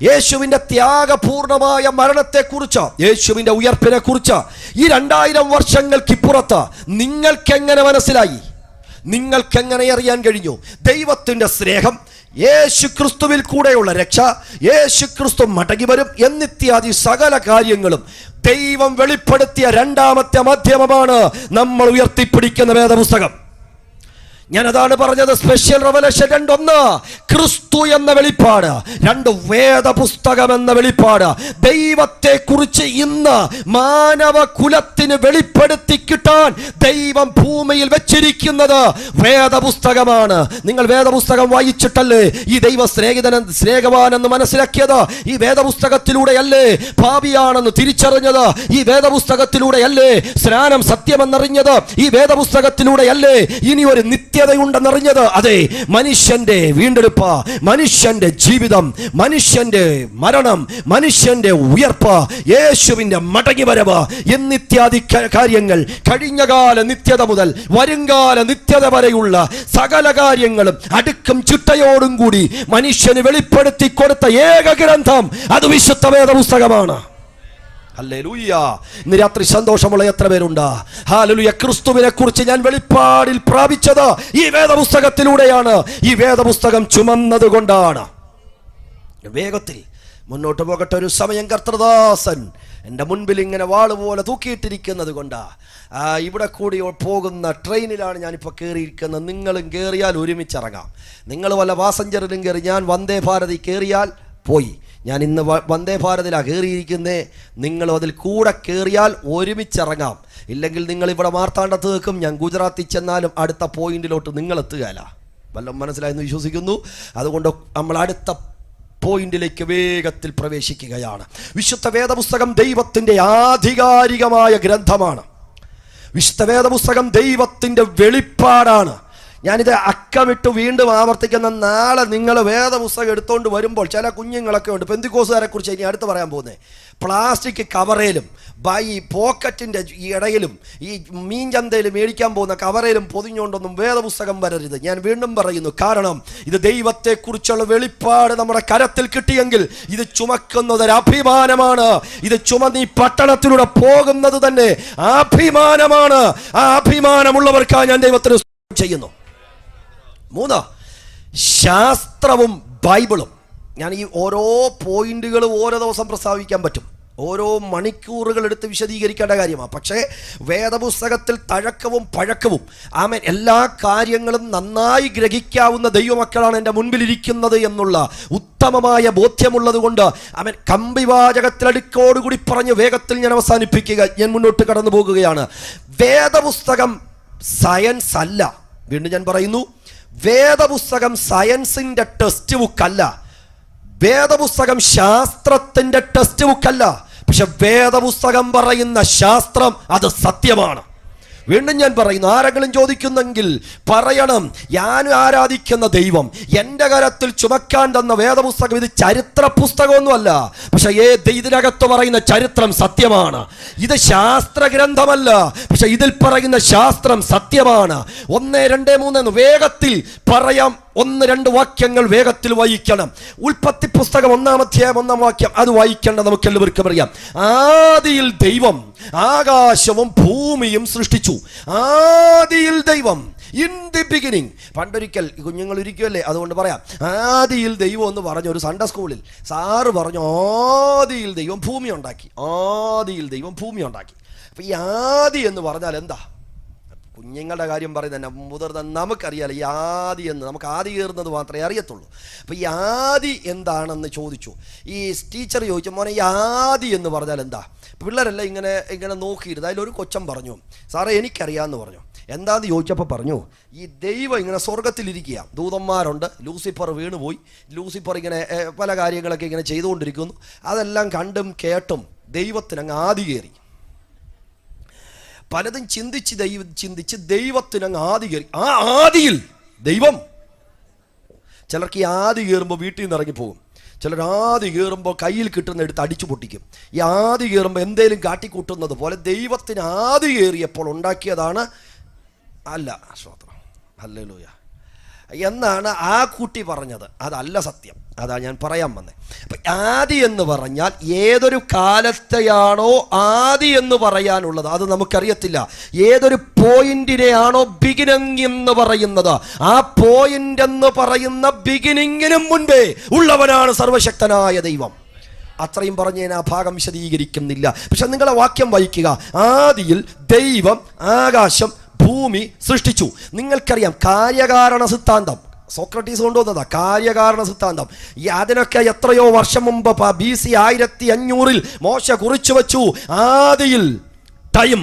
യേശുവിന്റെ ത്യാഗപൂർണമായ മരണത്തെക്കുറിച്ച്, യേശുവിന്റെ ഉയർപ്പിനെ കുറിച്ച് ഈ 2000 വർഷങ്ങൾക്കിപ്പുറത്ത് നിങ്ങൾക്കെങ്ങനെ മനസ്സിലായി? നിങ്ങൾക്കെങ്ങനെ അറിയാൻ കഴിഞ്ഞു? ദൈവത്തിന്റെ സ്നേഹം, യേശു ക്രിസ്തുവിൽ കൂടെയുള്ള രക്ഷ, യേശു ക്രിസ്തു മടങ്ങി വരും എന്നിത്യാദി സകല കാര്യങ്ങളും ദൈവം വെളിപ്പെടുത്തിയ 2ാമത്തെ മാധ്യമമാണ് നമ്മൾ ഉയർത്തിപ്പിടിക്കുന്ന വേദപുസ്തകം. ഞാനതാണ് പറഞ്ഞത്. സ്പെഷ്യൽ റെവലേഷൻ 2:1 ക്രിസ്തു എന്ന വെളിപ്പാട്, 2 വേദപുസ്തകം എന്ന വെളിപ്പാട്. ദൈവത്തെ കുറിച്ച് ഇന്ന് മാനവ കുലത്തിന് വെളിപ്പെടുത്തി കിട്ടാൻ ദൈവം ഭൂമിയിൽ വെച്ചിരിക്കുന്നത് വേദപുസ്തകമാണ്. നിങ്ങൾ വേദപുസ്തകം വായിച്ചിട്ടല്ലേ ഈ ദൈവ സ്നേഹവാനെന്ന് മനസ്സിലാക്കിയത്? ഈ വേദപുസ്തകത്തിലൂടെയല്ലേ പാപിയാണെന്ന് തിരിച്ചറിഞ്ഞത്? ഈ വേദപുസ്തകത്തിലൂടെയല്ലേ സ്നാനം സത്യമെന്നറിഞ്ഞത്? ഈ വേദപുസ്തകത്തിലൂടെയല്ലേ ഇനി ഒരു ഉണ്ടെന്നറിഞ്ഞത്? അതെ, മനുഷ്യന്റെ വീണ്ടെടുപ്പ്, മനുഷ്യന്റെ ജീവിതം, മനുഷ്യന്റെ മരണം, മനുഷ്യന്റെ ഉയർപ്പ്, യേശുവിന്റെ മടങ്ങിവരവ് എന്നിത്യാദി കാര്യങ്ങൾ കഴിഞ്ഞകാല നിത്യത മുതൽ വരുംകാല നിത്യത വരെയുള്ള സകല കാര്യങ്ങളും അടുക്കും ചിട്ടയോടും കൂടി മനുഷ്യന് വെളിപ്പെടുത്തി കൊടുത്ത ഏക ഗ്രന്ഥം അത് വിശുദ്ധ വേദപുസ്തകമാണ്. ഹല്ലേലൂയ. ഇന്ന് രാത്രി സന്തോഷമുള്ള എത്ര പേരുണ്ട്? ഹല്ലേലൂയ. ക്രിസ്തുവിനെ കുറിച്ച് ഞാൻ വെളിപ്പാടിൽ പ്രാപിച്ചത് ഈ വേദപുസ്തകത്തിലൂടെയാണ്. ഈ വേദപുസ്തകം ചുമന്നത് കൊണ്ടാണ്. വേഗത്തിൽ മുന്നോട്ട് പോകട്ടെ. ഒരു സമയം കർത്തൃദാസൻ എൻ്റെ മുൻപിൽ ഇങ്ങനെ വാളുപോലെ തൂക്കിയിട്ടിരിക്കുന്നത് കൊണ്ടാ. ഇവിടെ കൂടി പോകുന്ന ട്രെയിനിലാണ് ഞാനിപ്പോൾ കയറിയിരിക്കുന്നത്. നിങ്ങളും കയറിയാൽ ഒരുമിച്ചിറങ്ങാം. നിങ്ങൾ വല്ല പാസഞ്ചറിലും കയറി, ഞാൻ വന്ദേ ഭാരതി കയറിയാൽ പോയി. ഞാൻ ഇന്ന് വന്ദേ ഭാരതിലാണ് കയറിയിരിക്കുന്നത്. നിങ്ങളും അതിൽ കൂടെ കയറിയാൽ ഒരുമിച്ചിറങ്ങാം. ഇല്ലെങ്കിൽ നിങ്ങൾ ഇവിടെ മാർത്താണ്ഡത്ത് നിൽക്കും, ഞാൻ ഗുജറാത്തിൽ ചെന്നാലും അടുത്ത പോയിന്റിലോട്ട് നിങ്ങൾ എത്തുകയല്ല. വല്ലതും മനസ്സിലായെന്ന് വിശ്വസിക്കുന്നു. അതുകൊണ്ട് നമ്മൾ അടുത്ത പോയിന്റിലേക്ക് വേഗത്തിൽ പ്രവേശിക്കുകയാണ്. വിശുദ്ധ വേദപുസ്തകം ദൈവത്തിൻ്റെ ആധികാരികമായ ഗ്രന്ഥമാണ്. വിശുദ്ധ വേദപുസ്തകം ദൈവത്തിൻ്റെ വെളിപ്പാടാണ്. ഞാനിത് അക്കമിട്ട് വീണ്ടും ആവർത്തിക്കുന്ന, നാളെ നിങ്ങൾ വേദപുസ്തകം എടുത്തുകൊണ്ട് വരുമ്പോൾ ചില കുഞ്ഞുങ്ങളൊക്കെ ഉണ്ട്, പെന്തിക്കോസുകാരെ കുറിച്ച് ഇനി അടുത്ത് പറയാൻ പോകുന്നത്. പ്ലാസ്റ്റിക് കവറയിലും ഈ പോക്കറ്റിൻ്റെ ഇടയിലും ഈ മീൻ ചന്തയിൽ മേടിക്കാൻ പോകുന്ന കവറയിലും പൊതിഞ്ഞുകൊണ്ടൊന്നും വേദപുസ്തകം വരരുത്. ഞാൻ വീണ്ടും പറയുന്നു, കാരണം ഇത് ദൈവത്തെക്കുറിച്ചുള്ള വെളിപ്പാട് നമ്മുടെ കരത്തിൽ കിട്ടിയെങ്കിൽ ഇത് ചുമക്കുന്നതൊരു അഭിമാനമാണ്. ഇത് ചുമന്ന് ഈ പട്ടണത്തിലൂടെ പോകുന്നത് തന്നെ അഭിമാനമാണ്. ആ അഭിമാനമുള്ളവർക്കാണ് ഞാൻ ദൈവത്തിന് ചെയ്യുന്നു. 3, ശാസ്ത്രവും ബൈബിളും. ഞാൻ ഈ ഓരോ പോയിന്റുകളും ഓരോ ദിവസം പ്രസ്താവിക്കാൻ പറ്റും, ഓരോ മണിക്കൂറുകൾ എടുത്ത് വിശദീകരിക്കേണ്ട കാര്യമാണ്. പക്ഷേ വേദപുസ്തകത്തിൽ തഴക്കവും പഴക്കവും ആമേൻ എല്ലാ കാര്യങ്ങളും നന്നായി ഗ്രഹിക്കാവുന്ന ദൈവമക്കളാണ് എൻ്റെ മുൻപിലിരിക്കുന്നത് എന്നുള്ള ഉത്തമമായ ബോധ്യമുള്ളത് കൊണ്ട് ആമേൻ കമ്പിവാചകത്തിലടുക്കോടുകൂടി പറഞ്ഞ് വേഗത്തിൽ ഞാൻ അവസാനിപ്പിക്കുക. ഞാൻ മുന്നോട്ട് കടന്നു പോകുകയാണ്. വേദപുസ്തകം സയൻസ് അല്ല. വീണ്ടും ഞാൻ പറയുന്നു, വേദപുസ്തകം സയൻസിന്റെ ടെക്സ്റ്റ് ബുക്കല്ല, വേദപുസ്തകം ശാസ്ത്രത്തിന്റെ ടെക്സ്റ്റ് ബുക്കല്ല. പക്ഷെ വേദപുസ്തകം പറയുന്ന ശാസ്ത്രം അത് സത്യമാണ്. വീണ്ടും ഞാൻ പറയുന്നു, ആരെങ്കിലും ചോദിക്കുന്നെങ്കിൽ പറയണം, ഞാൻ ആരാധിക്കുന്ന ദൈവം എൻ്റെ കരത്തിൽ ചുമക്കാൻ തന്ന വേദപുസ്തകം ഇത് ചരിത്ര പുസ്തകമൊന്നുമല്ല. പക്ഷെ ഇതിനകത്ത് പറയുന്ന ചരിത്രം സത്യമാണ്. ഇത് ശാസ്ത്ര ഗ്രന്ഥമല്ല, പക്ഷെ ഇതിൽ പറയുന്ന ശാസ്ത്രം സത്യമാണ്. 1, 2, 3 വേഗത്തിൽ പറയാം. 1, 2 വാക്യങ്ങൾ വേഗത്തിൽ വായിക്കണം. ഉൽപ്പത്തി പുസ്തകം 1-ാം അധ്യായം 1-ാം വാക്യം, അത് വായിക്കേണ്ട നമുക്ക് എല്ലാവർക്കും അറിയാം. ആദിയിൽ ദൈവം ആകാശവും ഭൂമിയും സൃഷ്ടിച്ചു. ആദിയിൽ ദൈവം, ഇൻ ദി ബിഗിനിങ്. പണ്ടൊരിക്കൽ കുഞ്ഞുങ്ങൾ ഇരിക്കുമല്ലേ, അതുകൊണ്ട് പറയാം. ആദിയിൽ ദൈവം എന്ന് പറഞ്ഞു ഒരു സൺഡേ സ്കൂളിൽ സാറ് പറഞ്ഞു, ആദിയിൽ ദൈവം ഭൂമി ഉണ്ടാക്കി. ആദിയിൽ ദൈവം ഭൂമി ഉണ്ടാക്കി. അപ്പൊ ഈ ആദി എന്ന് പറഞ്ഞാൽ എന്താ? കുഞ്ഞുങ്ങളുടെ കാര്യം പറയുന്നത് മുതിർന്ന നമുക്കറിയാലോ. ഈ ആദി എന്ന് നമുക്ക് ആദി കയറുന്നത് മാത്രമേ അറിയത്തുള്ളൂ. അപ്പോൾ ഈ ആദി എന്താണെന്ന് ചോദിച്ചു. ഈ ടീച്ചർ ചോദിച്ചു, മോനെ ഈ ആദി എന്ന് പറഞ്ഞാൽ എന്താ? പിള്ളേരെല്ലാം ഇങ്ങനെ നോക്കിയിരുന്നു. അതിലൊരു കൊച്ചൻ പറഞ്ഞു, സാറേ എനിക്കറിയാമെന്ന് പറഞ്ഞു. എന്താന്ന് ചോദിച്ചപ്പോൾ പറഞ്ഞു, ഈ ദൈവം ഇങ്ങനെ സ്വർഗത്തിലിരിക്കുക, ദൂതന്മാരുണ്ട്, ലൂസിഫർ വീണുപോയി, ലൂസിഫർ ഇങ്ങനെ പല കാര്യങ്ങളൊക്കെ ഇങ്ങനെ ചെയ്തുകൊണ്ടിരിക്കുന്നു. അതെല്ലാം കണ്ടും കേട്ടും ദൈവത്തിനങ്ങ് ആദി കയറി. പലതും ചിന്തിച്ച് ദൈവത്തിനങ്ങ് ആദി കയറി. ആ ആദിയിൽ ദൈവം. ചിലർക്ക് ഈ ആദി കയറുമ്പോൾ വീട്ടിൽ നിന്ന് ഇറങ്ങിപ്പോകും. ചിലർ ആദി കയറുമ്പോൾ കയ്യിൽ കിട്ടുന്ന എടുത്ത് അടിച്ചു പൊട്ടിക്കും. ഈ ആദി കയറുമ്പോൾ എന്തേലും കാട്ടിക്കൂട്ടുന്നത് പോലെ ദൈവത്തിന് ആദി കയറിയപ്പോൾ ഉണ്ടാക്കിയതാണ്. അല്ല, സ്തോത്രം, ഹല്ലേലൂയ എന്നാണ് ആ കുട്ടി പറഞ്ഞത്. അതല്ല സത്യം. അതാ ഞാൻ പറയാൻ വന്നത്. അപ്പം ആദി എന്ന് പറഞ്ഞാൽ ഏതൊരു കാലത്തെയാണോ ആദി എന്ന് പറയാനുള്ളത് അത് നമുക്കറിയത്തില്ല. ഏതൊരു പോയിന്റിനെയാണോ ബിഗിനിങ് എന്ന് പറയുന്നത്, ആ പോയിന്റ് എന്ന് പറയുന്ന ബിഗിനിങ്ങിനും മുൻപേ ഉള്ളവനാണ് സർവശക്തനായ ദൈവം. അത്രയും പറഞ്ഞ് ഞാൻ ആ ഭാഗം വിശദീകരിക്കുന്നില്ല. പക്ഷെ നിങ്ങളെ വാക്യം വായിക്കുക. ആദിയിൽ ദൈവം ആകാശം ഭൂമി സൃഷ്ടിച്ചു. നിങ്ങൾക്കറിയാം കാര്യകാരണ സിദ്ധാന്തം സോക്രട്ടീസ് കൊണ്ടുവന്നതാ. കാര്യകാരണ സിദ്ധാന്തം അതിനൊക്കെ എത്രയോ വർഷം മുമ്പ് BC 1500 മോശ കുറിച്ചു വച്ചു. ആദിയിൽ ടൈം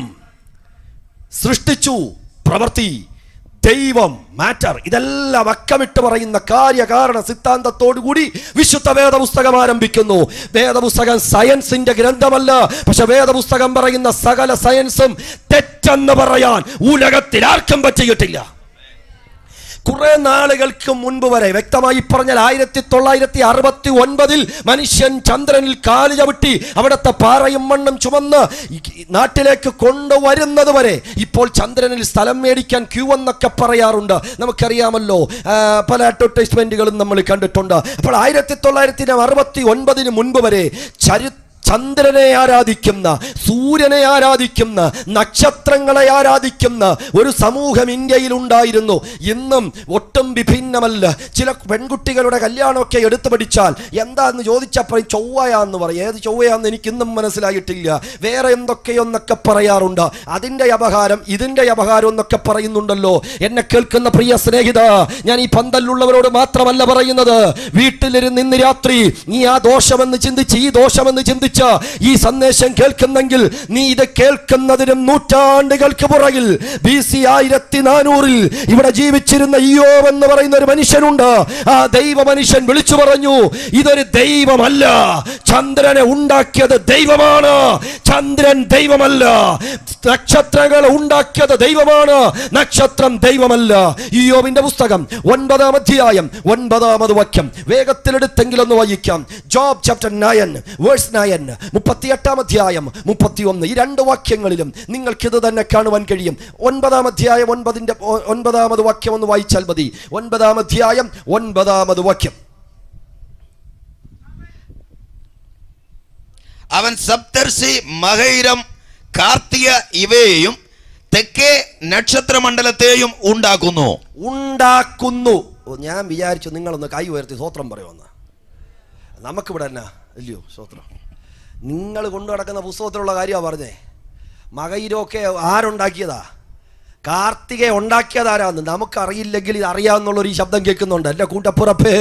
സൃഷ്ടിച്ചു, പ്രവൃത്തി, ദൈവം, മാറ്റർ, ഇതെല്ലാം അക്കമിട്ട് പറയുന്ന കാര്യകാരണ സിദ്ധാന്തത്തോടുകൂടി വിശുദ്ധ വേദപുസ്തകം ആരംഭിക്കുന്നു. വേദപുസ്തകം സയൻസിന്റെ ഗ്രന്ഥമല്ല. പക്ഷെ വേദപുസ്തകം പറയുന്ന സകല സയൻസും തെറ്റെന്ന് പറയാൻ ഉലകത്തിൽ ആർക്കും പറ്റിയിട്ടില്ല. കുറെ നാളുകൾക്ക് മുൻപ് വരെ, വ്യക്തമായി പറഞ്ഞാൽ 1969 മനുഷ്യൻ ചന്ദ്രനിൽ കാല് ചവിട്ടി അവിടുത്തെ പാറയും മണ്ണും ചുമന്ന് നാട്ടിലേക്ക് കൊണ്ടുവരുന്നത് വരെ, ഇപ്പോൾ ചന്ദ്രനിൽ സ്ഥലം മേടിക്കാൻ ക്യൂ എന്നൊക്കെ പറയാറുണ്ട്, നമുക്കറിയാമല്ലോ. പല അഡ്വർടൈസ്മെന്റുകളും നമ്മൾ കണ്ടിട്ടുണ്ട്. അപ്പോൾ 1969 മുൻപ് വരെ ചന്ദ്രനെ ആരാധിക്കുന്ന, സൂര്യനെ ആരാധിക്കുന്ന, നക്ഷത്രങ്ങളെ ആരാധിക്കുന്ന ഒരു സമൂഹം ഇന്ത്യയിൽ ഉണ്ടായിരുന്നു. ഇന്നും ഒട്ടും വിഭിന്നമല്ല. ചില പെൺകുട്ടികളുടെ കല്യാണമൊക്കെ എടുത്തു പഠിച്ചാൽ എന്താന്ന് ചോദിച്ചപ്പോൾ ചൊവ്വയാന്ന് പറയും. ഏത് ചൊവ്വയാന്ന് എനിക്കിന്നും മനസ്സിലായിട്ടില്ല. വേറെ എന്തൊക്കെയൊന്നൊക്കെ പറയാറുണ്ട്. അതിൻ്റെ അപഹാരം, ഇതിൻ്റെ അപഹാരം എന്നൊക്കെ പറയുന്നുണ്ടല്ലോ. എന്നെ കേൾക്കുന്ന പ്രിയ സ്നേഹിത, ഞാൻ ഈ പന്തലുള്ളവരോട് മാത്രമല്ല പറയുന്നത്. വീട്ടിലിരുന്ന് ഇന്ന് രാത്രി നീ ആ ദോഷമെന്ന് ചിന്തിച്ച്, ഈ ദോഷമെന്ന് ചിന്തിച്ച് ഈ സന്ദേശം കേൾക്കുന്നെങ്കിൽ നീ ഇത് കേൾക്കുന്നതിനും നൂറ്റാണ്ടുകൾക്ക് പുറകിൽ BC 1400 ഇവിടെ ജീവിച്ചിരുന്ന ഇയ്യോബ് എന്ന് പറയുന്ന ഒരു മനുഷ്യനുണ്ട്. ആ ദൈവ മനുഷ്യൻ വിളിച്ചു പറഞ്ഞു, ഇതൊരു ദൈവമല്ല, ചന്ദ്രനെ ഉണ്ടാക്കിയത് ദൈവമാണ്. ചന്ദ്രൻ ദൈവമല്ല. നക്ഷത്രങ്ങൾ ഉണ്ടാക്കിയത് ദൈവമാണ്, നക്ഷത്രം ദൈവമല്ല. ഇയ്യോബിന്റെ പുസ്തകം 9-ാം അധ്യായം 9-ാമത് വാക്യം വേഗത്തിലെടുത്തെങ്കിലൊന്ന് വായിക്കാം. ജോബ് ചാപ്റ്റർ 9 വേഴ്സ് 9, 38-ാം അധ്യായം 31. ഈ 2 വാക്യങ്ങളിലും നിങ്ങൾക്കിത് തന്നെ കാണുവാൻ കഴിയും. 9-ാം അധ്യായം 9-ാമത് വാക്യം ഒന്ന് വായിച്ചാൽ മതി. 9-ാം അധ്യായം 9-ാമത് വാക്യം. അവൻ സപ്തർഷി, മഹൈരം, കാർത്തിക ഇവയെയും തെക്കേ നക്ഷത്രമണ്ഡലത്തെയും ഉണ്ടാക്കുന്നു. ഞാൻ വിചാരിച്ചു നിങ്ങളൊന്ന് കൈ ഉയർത്തി സ്വോത്രം പറയുമെന്ന്. നമുക്കിവിടെ എന്നാ ഇല്ലയോ സ്വോത്രം? നിങ്ങൾ കൊണ്ടു നടക്കുന്ന പുസ്തകത്തിലുള്ള കാര്യമാണ് പറഞ്ഞേ. മകയിരൊക്കെ ആരുണ്ടാക്കിയതാ? കാർത്തികയെ ഉണ്ടാക്കിയതാരാന്ന് നമുക്കറിയില്ലെങ്കിൽ ഇത് അറിയാവുന്നുള്ളൊരു ഈ ശബ്ദം കേൾക്കുന്നുണ്ട്. എൻ്റെ കൂട്ടപ്പുറപ്പേ,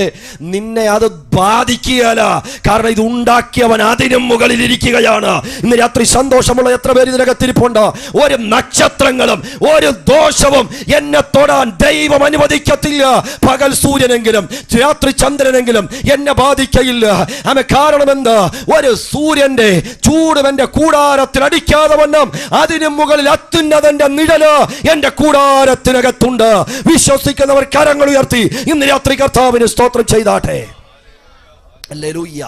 നിന്നെ അത് ബാധിക്കുകയല്ല, കാരണം ഇത് ഉണ്ടാക്കിയവൻ അതിനും മുകളിൽ ഇരിക്കുകയാണ്. ഇന്ന് രാത്രി സന്തോഷമുള്ള എത്ര പേര് ഇതിനകത്തിരിപ്പുണ്ട്. ഒരു നക്ഷത്രങ്ങളും ഒരു ദോഷവും എന്നെ തൊടാൻ ദൈവം അനുവദിക്കത്തില്ല. പകൽ സൂര്യനെങ്കിലും രാത്രി ചന്ദ്രനെങ്കിലും എന്നെ ബാധിക്കയില്ല. കാരണം എന്താ? ഒരു സൂര്യന്റെ ചൂടും എന്റെ കൂടാരത്തിൽ അടിക്കാതെ വണ്ണം അതിനു മുകളിൽ അത്യുന്നതന്റെ നിഴല് എന്റെ കൂടാരത്തിനകത്തുണ്ട്. വിശ്വസിക്കുന്നവർ കരങ്ങൾ ഉയർത്തി ഇന്ന് രാത്രി കർത്താവിന് സ്തോത്രം ചെയ്താട്ടെ. ഹല്ലേലൂയ.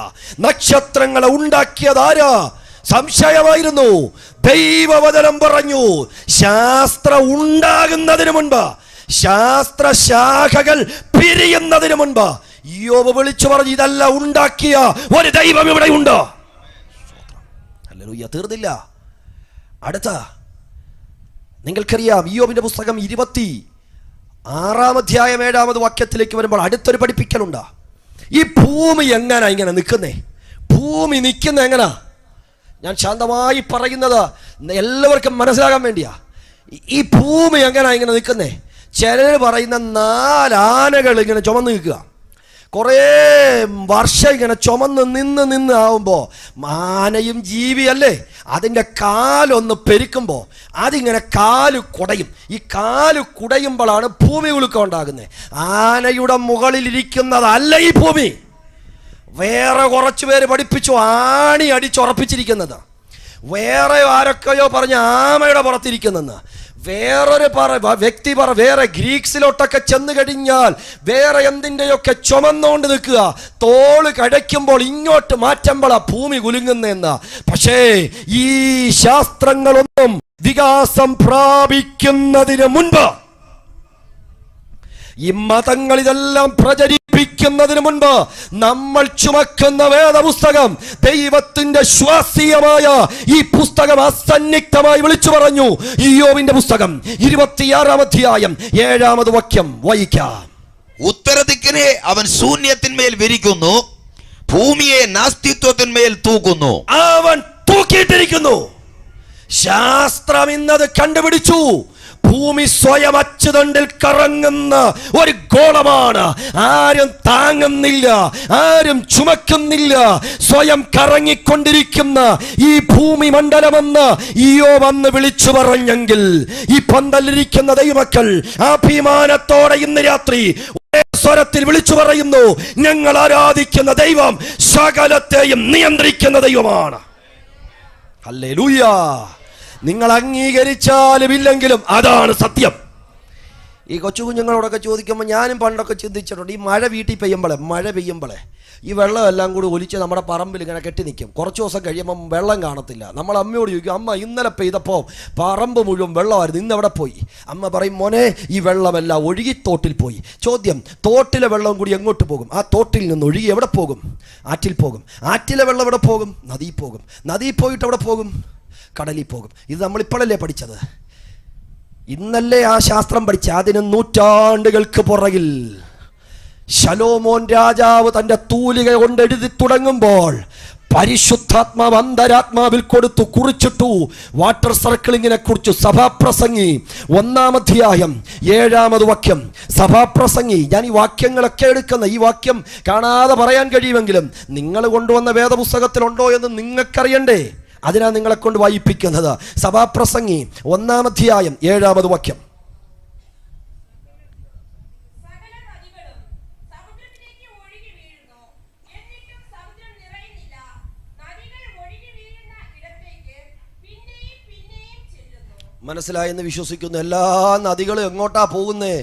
നക്ഷത്രങ്ങളെ ഉണ്ടാക്കിയതാരാ? സംശയമായിരുന്നു. ദൈവവചനം പറഞ്ഞു, ശാസ്ത്രം ഉണ്ടാകുന്നതിന് മുൻപ്, ശാസ്ത്ര ശാഖകൾ പിരിയുന്നതിന് മുൻപ് യോബ് വിളിച്ചു പറഞ്ഞു, ഇതല്ല ഉണ്ടാക്കിയ ഒരു ദൈവം ഇവിടെ ഉണ്ട്. ഹല്ലേലൂയ. തീർന്നില്ല. അടുത്ത നിങ്ങൾക്കറിയാം, യോബിന്റെ പുസ്തകം 26-ാം അധ്യായം 7-ാമത് വാക്യത്തിലേക്ക് വരുമ്പോൾ അടുത്തൊരു പഠിപ്പിക്കലുണ്ട്. ഈ ഭൂമി എങ്ങനാ ഇങ്ങനെ നിൽക്കുന്നേ? ഭൂമി നിൽക്കുന്ന എങ്ങനാ? ഞാൻ ശാന്തമായി പറയുന്നത് എല്ലാവർക്കും മനസ്സിലാകാൻ വേണ്ടിയാ. ഈ ഭൂമി എങ്ങനാ ഇങ്ങനെ നിൽക്കുന്നേ? ചിലർ പറയുന്ന 4 ആനകൾ ഇങ്ങനെ ചുമന്ന് നിൽക്കുക. കുറേ വർഷം ഇങ്ങനെ ചുമന്ന് നിന്ന് ആവുമ്പോൾ, ആനയും ജീവിയല്ലേ, അതിൻ്റെ കാലൊന്ന് പെരുക്കുമ്പോൾ അതിങ്ങനെ കാല് കുടയും. ഈ കാല് കുടയുമ്പോഴാണ് ഭൂമി കുലുക്കം ഉണ്ടാകുന്നത്. ആനയുടെ മുകളിലിരിക്കുന്നതല്ല ഈ ഭൂമി. വേറെ കുറച്ച് പേര് പഠിപ്പിച്ചു ആണി അടിച്ചുറപ്പിച്ചിരിക്കുന്നത്. വേറെ ആരൊക്കെയോ പറഞ്ഞ ആമയുടെ പുറത്തിരിക്കുന്നെന്ന്. വേറൊരു വ്യക്തി വേറെ ഗ്രീക്സിലോട്ടൊക്കെ ചെന്ന് കഴിഞ്ഞാൽ വേറെ എന്തിൻ്റെയൊക്കെ ചുമന്നുകൊണ്ട് നിൽക്കുക. തോള് കടയ്ക്കുമ്പോൾ ഇങ്ങോട്ട് മാറ്റുമ്പോഴാ ഭൂമി കുലുങ്ങുന്നെന്ന്. പക്ഷേ ഈ ശാസ്ത്രങ്ങളൊന്നും വികാസം പ്രാപിക്കുന്നതിന് മുൻപ്, ഈ മതങ്ങൾ ഇതെല്ലാം പ്രചരിപ്പിക്കുന്നതിന് മുൻപ് നമ്മൾ ചുമക്കുന്ന വേദപുസ്തകം, ദൈവത്തിന്റെ ശ്വാസീയമായ ഈ പുസ്തകം അസന്നിഗ്ധമായി വിളിച്ചു പറഞ്ഞു. യോബിന്റെ പുസ്തകം 26-ാം അധ്യായം 7-ാമത് വാക്യം വായിക്കാം. ഉത്തരദിക്കിനെ അവൻ ശൂന്യത്തിന്മേൽ വിരിക്കുന്നു, ഭൂമിയെ നാസ്തിത്വത്തിന്മേൽ തൂക്കുന്നു. അവൻ തൂക്കിയിട്ടിരിക്കുന്നു. ശാസ്ത്രം ഇന്നത് കണ്ടുപിടിച്ചു. ഭൂമി സ്വയം അച്ചുതണ്ടിൽ കറങ്ങുന്ന ഒരു ഗോളമാണ്. ആരും താങ്ങുന്നില്ല, ആരും ചുമക്കുന്നില്ല. സ്വയം കറങ്ങിക്കൊണ്ടിരിക്കുന്ന ഈ ഭൂമി മണ്ഡലമെന്ന് യോബ് വന്ന് വിളിച്ചു പറഞ്ഞെങ്കിൽ, ഈ പന്തലിരിക്കുന്ന ദൈവമക്കൾ അഭിമാനത്തോടെ ഇന്ന് രാത്രി സ്വരത്തിൽ വിളിച്ചു പറയുന്നു, ഞങ്ങൾ ആരാധിക്കുന്ന ദൈവം സകലത്തെയും നിയന്ത്രിക്കുന്ന ദൈവമാണ്. ഹല്ലേലൂയ. നിങ്ങൾ അംഗീകരിച്ചാലും ഇല്ലെങ്കിലും അതാണ് സത്യം. ഈ കൊച്ചു കുഞ്ഞുങ്ങളോടൊക്കെ ചോദിക്കുമ്പോൾ ഞാനും പണ്ടൊക്കെ ചിന്തിച്ചിട്ടുണ്ട്, ഈ മഴ വീട്ടിൽ പെയ്യുമ്പോഴേ ഈ വെള്ളമെല്ലാം കൂടി ഒലിച്ച് നമ്മുടെ പറമ്പിൽ ഇങ്ങനെ കെട്ടി നിൽക്കും. കുറച്ച് ദിവസം കഴിയുമ്പം വെള്ളം കാണത്തില്ല. നമ്മൾ അമ്മയോട് ചോദിക്കും, അമ്മ ഇന്നലെ പെയ്തപ്പോൾ പറമ്പ് മുഴുവൻ വെള്ളമായിരുന്നു, ഇന്ന് എവിടെ പോയി? അമ്മ പറയും, മോനെ ഈ വെള്ളമെല്ലാം ഒഴുകി തോട്ടിൽ പോയി. ചോദ്യം, തോട്ടിലെ വെള്ളം കൂടി എങ്ങോട്ട് പോകും? ആ തോട്ടിൽ നിന്ന് ഒഴുകി എവിടെ പോകും? ആറ്റിൽ പോകും. ആറ്റിലെ വെള്ളം എവിടെ പോകും? നദിയിൽ പോകും. നദിയിൽ പോയിട്ട് എവിടെ പോകും? കടലിൽ പോകും. ഇത് നമ്മളിപ്പോഴല്ലേ പഠിച്ചത്? ഇന്നല്ലേ ആ ശാസ്ത്രം പഠിച്ച? അതിന് നൂറ്റാണ്ടുകൾക്ക് പുറകിൽ ശലോമോൻ രാജാവ് തൻ്റെ തൂലിക കൊണ്ട് എഴുതി തുടങ്ങുമ്പോൾ പരിശുദ്ധാത്മാവ് അന്തരാത്മാവിൽ കൊടുത്തു കുറിച്ചിട്ടു. വാട്ടർ സർക്കിളിങ്ങിനെ കുറിച്ച് സഭാപ്രസംഗി 1-ാം അധ്യായം 7-ാമത് വാക്യം. സഭാപ്രസംഗി. ഞാൻ ഈ വാക്യങ്ങളൊക്കെ എടുക്കുന്ന, ഈ വാക്യം കാണാതെ പറയാൻ കഴിയുമെങ്കിലും നിങ്ങൾ കൊണ്ടുവന്ന വേദപുസ്തകത്തിലുണ്ടോ എന്ന് നിങ്ങൾക്കറിയണ്ടേ? അതിനാ നിങ്ങളെ കൊണ്ട് വായിപ്പിക്കുന്നത്. സഭാപ്രസംഗി 1-ാം അധ്യായം 7-ാമത് വാക്യം. മനസ്സിലായെന്ന് വിശ്വസിക്കുന്നു. എല്ലാ നദികളും എങ്ങോട്ടാ പോകുന്നേ?